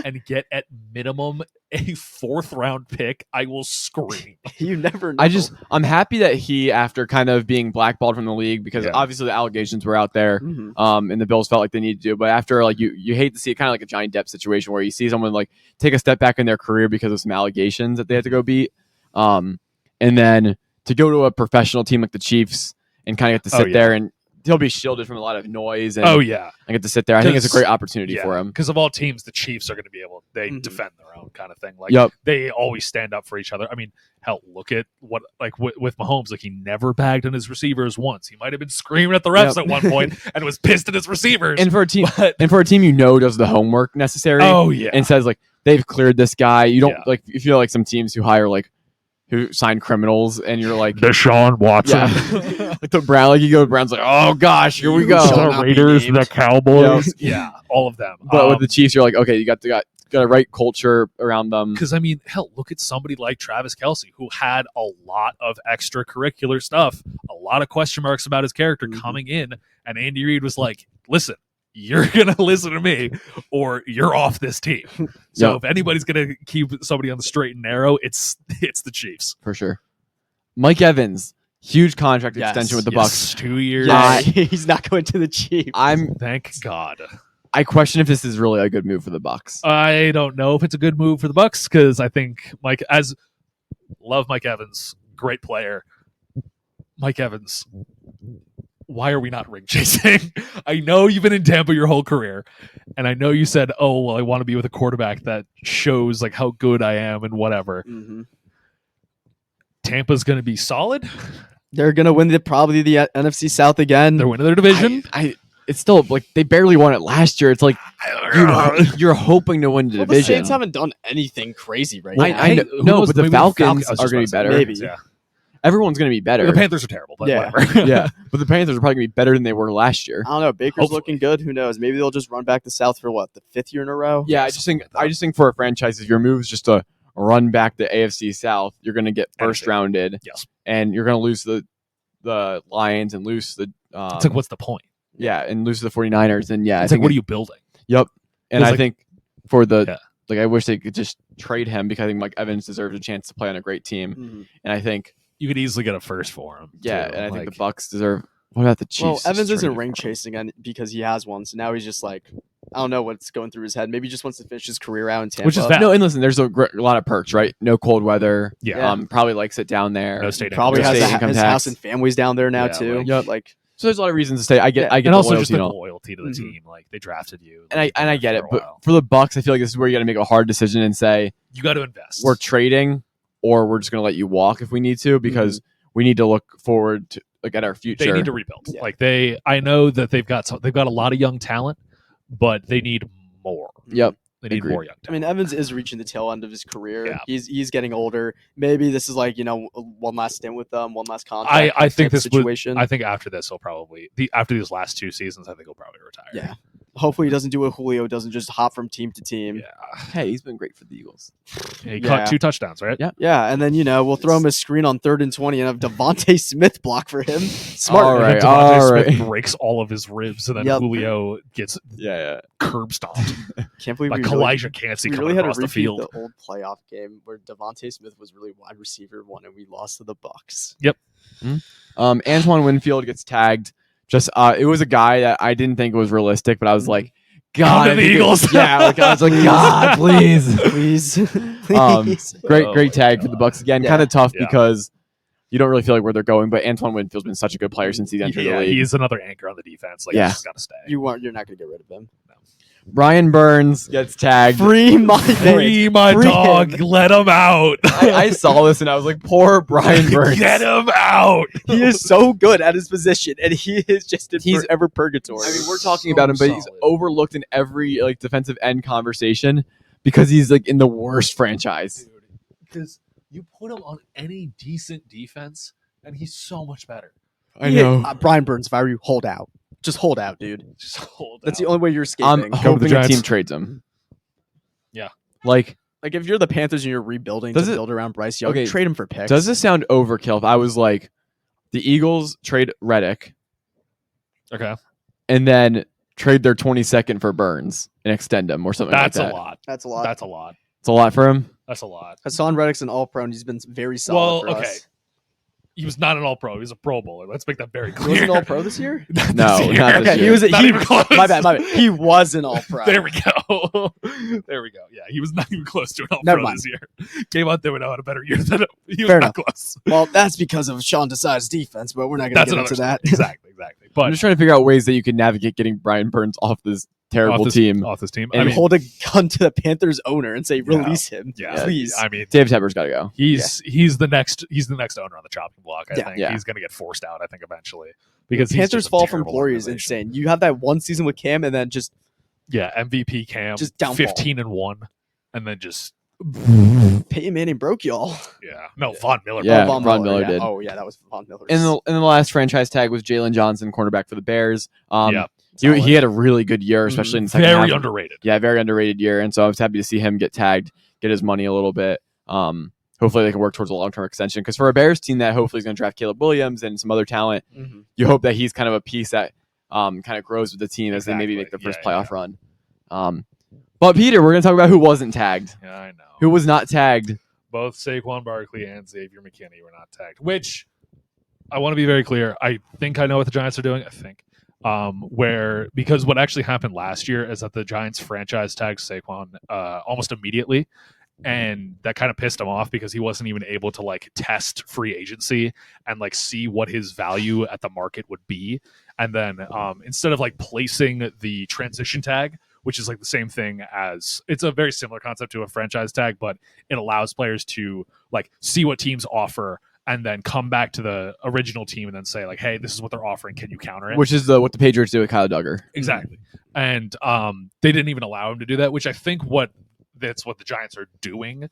and get at minimum a 4th round pick, I will scream. You never know. I'm happy that he, after kind of being blackballed from the league, because Yeah. obviously the allegations were out there, Mhm. and the Bills felt like they needed to. But after, like, you hate to see it, kind of like a Johnny Depp situation where you see someone like take a step back in their career because of some allegations that they had to go beat, and then to go to a professional team like the Chiefs and kind of get to sit there, and he'll be shielded from a lot of noise and, Oh, yeah. and get to sit there. I think it's a 'Cause- great opportunity for him. Because of all teams, the Chiefs are going to be able, they Mhm. defend their own kind of thing. Like, Yep. they always stand up for each other. I mean, hell, look at what, like with Mahomes, like he never bagged on his receivers once. He might have been screaming at the refs Yep. at one point and was pissed at his receivers. And for a team, But- does the homework necessary. oh, yeah. And says like they've cleared this guy. You don't Yeah. like you feel like some teams who sign criminals, and you're like, Deshaun Watson. yeah, like the Brown, like you go to Brown's like, oh gosh, here we You shall go. not be named. Cowboys. Yeah, all of them. But with the Chiefs, you're like, okay, you got a right culture around them. Because I mean, hell, look at somebody like Travis Kelce, who had a lot of extracurricular stuff, a lot of question marks about his character Mhm. coming in, and Andy Reid was like, "Listen, you're gonna listen to me, or you're off this team." So Yep. if anybody's gonna keep somebody on the straight and narrow, it's the Chiefs. For sure. Mike Evans, huge contract Yes. extension with the Yes, Bucks. 2 years. Yeah, he's not going to the Chiefs. Thank God. I question if this is really a good move for the Bucks. I don't know if it's a good move for the Bucks because I think love Mike Evans, great player. Mike Evans, why are we not ring chasing? I know you've been in Tampa your whole career, and I know you said, "Oh, well, I want to be with a quarterback that shows like how good I am and whatever." Mhm. Tampa's going to be solid. They're gonna win probably the NFC South again. They're winning their division. It's still like they barely won it last year. It's like you're hoping to win the Well, the division. Saints haven't done anything crazy right I- now. I know- who no, knows, but the maybe Falcons I was are just gonna be about to say better. Falcons, Maybe. Yeah. Everyone's going to be better. The Panthers are terrible, but Yeah. whatever. Yeah, but the Panthers are probably going to be better than they were last year. I don't know. Baker's Hopefully. looking good. Who knows? Maybe they'll just run back the South for what, the 5th year in a row? Yeah, I just think for a franchise, if your move is just to run back the AFC South, you're going to get first rounded. Yes. And you're going to lose the Lions and lose the It's like, what's the point? and lose the 49ers. And yeah, It's like, what are you building? Yep. And It's I like- think for the Yeah. like, I wish they could just trade him because I think Mike Evans deserves a chance to play on a great team. Mhm. And I think You could easily get a first for him. yeah, too. and I think Like, the Bucks deserve. What about the Chiefs? Well, Just Evans isn't traded ring for him. chasing because he has one. So now he's just like, I don't know what's going through his head. Maybe he just wants to finish his career out in Tampa. Which is valid. No, and listen, there's a lot of perks, right? No cold weather. Yeah. Probably likes it down there. No state Probably income has state tax. income his tax. house and family's down there now Yeah, too. Yep. Like, So there's a lot of reasons to stay. I get Yeah. the and also loyalty just the and all. loyalty to the Mhm. team. Like they drafted you, And I get it, for a but while. for the Bucks, I feel like this is where you got to make a hard decision and say You got to invest. we're trading or we're just going to let you walk if we need to because we need to look forward to like at our future. They need to rebuild. Yeah. Like I know that they've got a lot of young talent, but they need more. Yep. They need Agreed. more young I mean, talent. Evans is reaching the tail end of his career. Yeah. He's getting older. Maybe this is like, one last stint with them, one last contract. I think type this situation. I think after this he'll probably after these last 2 seasons, I think he'll probably retire. Yeah. Hopefully he doesn't do what Julio doesn't just hop from team to team. Yeah. Hey, he's been great for the Eagles. He caught 2 touchdowns, right? Yeah. Yeah, and then we'll throw him a screen on 3rd and 20 and have Devontae Smith block for him. Smart. All right, And then Devontae Smith right. breaks all of his ribs, and then Yep. Julio gets Yeah. curb stomped. Can't believe Like we really, Kalijah Cansey we coming really had to across the repeat field. the old playoff game where Devontae Smith was really wide receiver 1 and we lost to the Bucks. Antoine Winfield gets tagged. Just it was a guy that I didn't think was realistic, but I was like, God, to I the think Eagles. Yeah, like, I was like, God, please. Please. Great Oh my tag for the God. Bucks again. Yeah. Kind of tough Yeah. because you don't really feel like where they're going. But Antoine Winfield's been such a good player since he's entered the league. He's another anchor on the defense. Like, Yeah. he's got to stay. You're not going to get rid of him. Brian Burns gets tagged. Free my Free my Free dog. him. Let him out. I saw this and I was like, poor Brian Burns. Get him out. He is so good at his position, and he is just in He's- forever purgatory. I mean, we're talking So about him, but he's solid. overlooked in every like defensive end conversation because he's like in the worst franchise. Because you put him on any decent defense, and he's so much better. I know. Brian Burns, if I were you, hold out. Just hold out, dude. Just hold That's out. the only way you're I'm escaping. hoping the Giants. team trades him. Yeah. Like, Like, if you're the Panthers and you're rebuilding Does to it- build around Bryce Young, Okay, trade him for picks. does this sound overkill if I was like, the Eagles trade Reddick Okay. and then trade their 22nd for Burns and extend him or something That's like a that? lot. That's a lot. That's a lot. It's a lot for him. That's a lot. Hassan Reddick's an all-pro, and he's been very solid Well, for okay. us. He was not an all-pro. He was a Pro Bowler. Let's make that very He clear. was an all-pro this year? Not No, this year. not this Okay, he year. was. Not He, even close. my bad. He was an all-pro. There we go. There we go. Yeah, he was not even close to an Never all-pro mind. this year. Came out there without a better year than he was Fair not close. Well, that's because of Sean Desai's defense, but we're not going That's to get another into that. Exactly. I'm But just trying to figure out ways that you can navigate getting Brian Burns off this terrible team. off this team. And I mean, hold a gun to the Panthers owner and say, "Release him, yeah, please." I mean, David Tepper's got to go. he's the next owner on the chopping block. I Yeah. think Yeah. he's going to get forced out. I think eventually because he's Panthers just a fall from terrible glory is organization. insane. You have that one season with Cam, and then just Yeah, MVP Cam, Just downfall. 15-1, and then just Peyton Manning broke y'all. Von Miller. Yeah, Oh, Von Miller yeah. did. Oh yeah, that was Von Miller. And the last franchise tag was Jalen Johnson, cornerback for the Bears. Yeah. He had a really good year, especially in the second very half. underrated. Yeah, very underrated year, and so I was happy to see him get tagged, get his money a little bit. Hopefully they can work towards a long-term extension because for a Bears team that hopefully is going to draft Caleb Williams and some other talent, Mhm. you hope that he's kind of a piece that kind of grows with the team as they maybe make the Exactly. first Yeah, playoff run. But Peter, we're going to talk about who wasn't tagged, Yeah, I know. who was not tagged. Both Saquon Barkley and Xavier McKinney were not tagged, which I want to be very clear. I think I know what the Giants are doing. I think. Because what actually happened last year is that the Giants franchise tagged Saquon almost immediately, and that kind of pissed him off because he wasn't even able to like test free agency and like see what his value at the market would be. And then instead of like placing the transition tag, which is like the same thing as it's a very similar concept to a franchise tag, but it allows players to like see what teams offer and then come back to the original team and then say like, hey, this is what they're offering. Can you counter it? Which is what the Patriots do with Kyle Duggar. Exactly. And they didn't even allow him to do that, which I think that's what the Giants are doing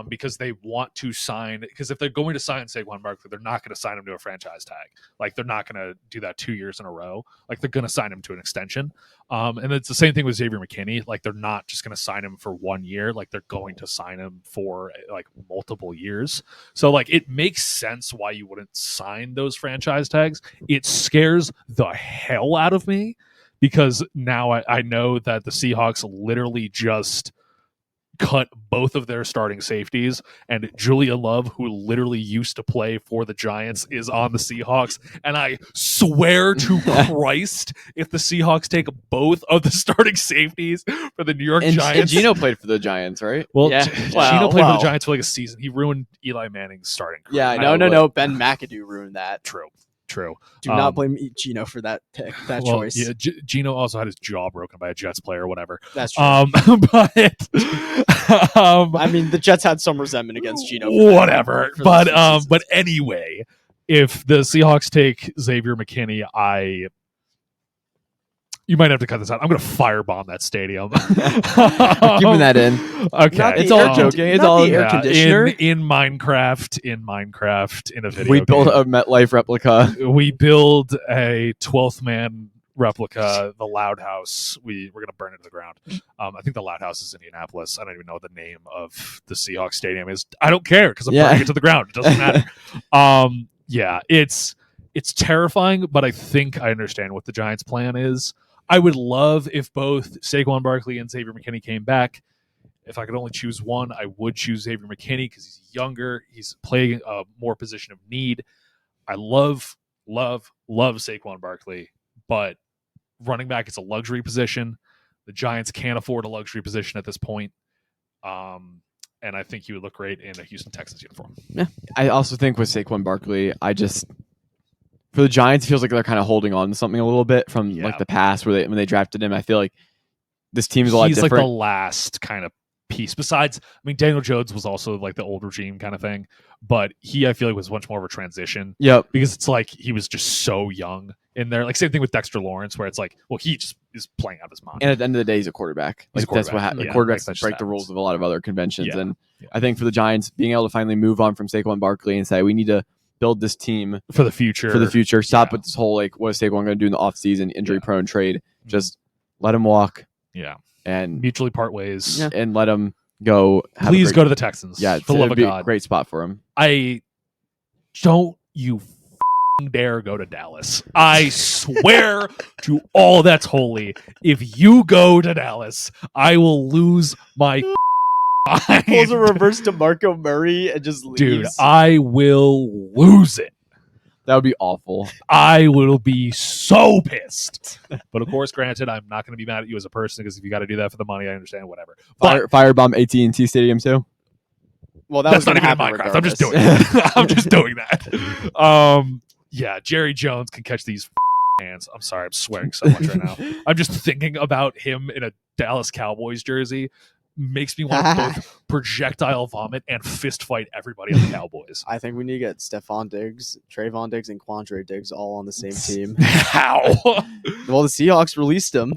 because they want to sign, because if they're going to sign Saquon Barkley, they're not going to sign him to a franchise tag. Like they're not going to do that 2 years in a row. Like they're going to sign him to an extension. And it's the same thing with Xavier McKinney. Like they're not just going to sign him for 1 year. Like they're going to sign him for like multiple years. So like it makes sense why you wouldn't sign those franchise tags. It scares the hell out of me because now I know that the Seahawks literally just cut both of their starting safeties, and Julia Love, who literally used to play for the Giants, is on the Seahawks. And I swear to Christ, if the Seahawks take both of the starting safeties for the New York And Giants, Gino played for the Giants, right? well, Yeah. Gino Wow, played for wow. the Giants for like a season. He ruined Eli Manning's starting career. Yeah, I know. No. Ben McAdoo ruined that. True. Do not blame Gino for that pick, that Well, choice. yeah, Gino also had his jaw broken by a Jets player or whatever. That's true. But I mean, the Jets had some resentment against Gino. For that, whatever. for But those 2 seasons. but anyway, if the Seahawks take Xavier McKinney, you might have to cut this out. I'm going to firebomb that stadium. Keeping that in. Okay, Not the It's all air joking. It's not all the air conditioner. in Minecraft in a video. We built game. a MetLife replica. We build a 12th man replica, the Loud House, we're going to burn it to the ground. I think the Loud House is Indianapolis. I don't even know what the name of the Seahawks stadium is. I don't care because I'm burning it to the ground. It doesn't matter. Yeah, it's terrifying, but I think I understand what the Giants' plan is. I would love if both Saquon Barkley and Xavier McKinney came back. If I could only choose one, I would choose Xavier McKinney because he's younger. He's playing a more position of need. I love Saquon Barkley, but running back is a luxury position. The Giants can't afford a luxury position at this point. And I think he would look great in a Houston Texans uniform. Yeah. I also think with Saquon Barkley, for the Giants, it feels like they're kind of holding on to something a little bit from like the past when they drafted him. I feel like this team is a lot different. He's like the last kind of piece. Besides, I mean, Daniel Jones was also like the old regime kind of thing, but I feel like was much more of a transition. Yep. Because it's like he was just so young in there. Like same thing with Dexter Lawrence, where it's like, well, he just is playing out of his mind. And at the end of the day, he's a quarterback. Like that's what happens. Quarterbacks break the rules of a lot of other conventions. And I think for the Giants, being able to finally move on from Saquon Barkley and say we need to build this team for the future. Stop with this whole like, what is Saquon going to do in the offseason, injury-prone trade? Just let him walk. Yeah, and mutually part ways, and let him go. Please go to the Texans. Yeah, for the love of God, great spot for him. I don't you dare go to Dallas. I swear to all that's holy, if you go to Dallas, I will lose my. Pulls a reverse DeMarco Murray and just leaves. Dude, I will lose it. That would be awful. I will be so pissed. But of course, granted, I'm not going to be mad at you as a person because if you got to do that for the money, I understand. Whatever. Firebomb AT&T Stadium too. Well, that's not even in Minecraft. Regardless. I'm just doing it. I'm just doing that. Yeah, Jerry Jones can catch these hands. I'm sorry, I'm swearing so much right now. I'm just thinking about him in a Dallas Cowboys jersey. Makes me want to both projectile vomit and fist fight everybody on the Cowboys. I think we need to get Stephon Diggs, Trayvon Diggs, and Quandre Diggs all on the same team. How? Well, the Seahawks released him.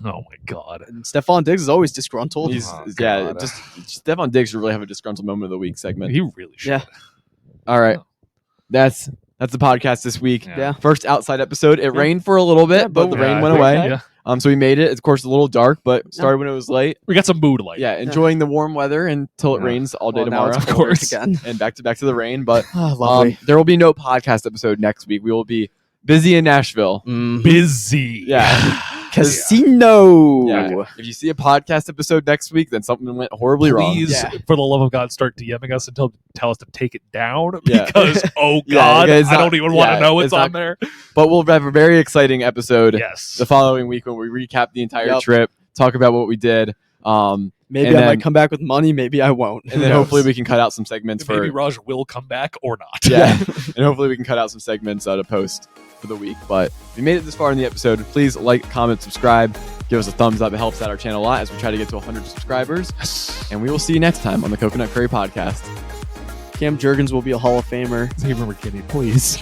Oh my God. And Stephon Diggs is always disgruntled. Stephon Diggs should really have a disgruntled moment of the week segment. He really should. Yeah. All right. That's the podcast this week. Yeah. First outside episode. It rained for a little bit, but the rain went away. Yeah. So we made it. It's of course a little dark, but started when it was late. We got some mood light. Yeah, enjoying the warm weather until it rains all day tomorrow, of course. Again. And back to the rain. But lovely. There will be no podcast episode next week. We will be busy in Nashville. Busy. Yeah. Casino. Yeah. If you see a podcast episode next week, then something went horribly wrong. Please, for the love of God, start DMing us and tell us to take it down Yeah. because, oh God, I don't even want to know what's on there. But we'll have a very exciting episode the following week when we recap the entire trip, talk about what we did. Maybe I might come back with money. Maybe I won't. And then hopefully we can cut out some segments maybe Raj will come back or not. Yeah. And hopefully we can cut out some segments to post for the week. But if you made it this far in the episode, please like, comment, subscribe, give us a thumbs up. It helps out our channel a lot as we try to get to 100 subscribers. Yes. And we will see you next time on the Coconut Curry Podcast. Cam Jurgens will be a Hall of Famer. Xavier McKinney, please.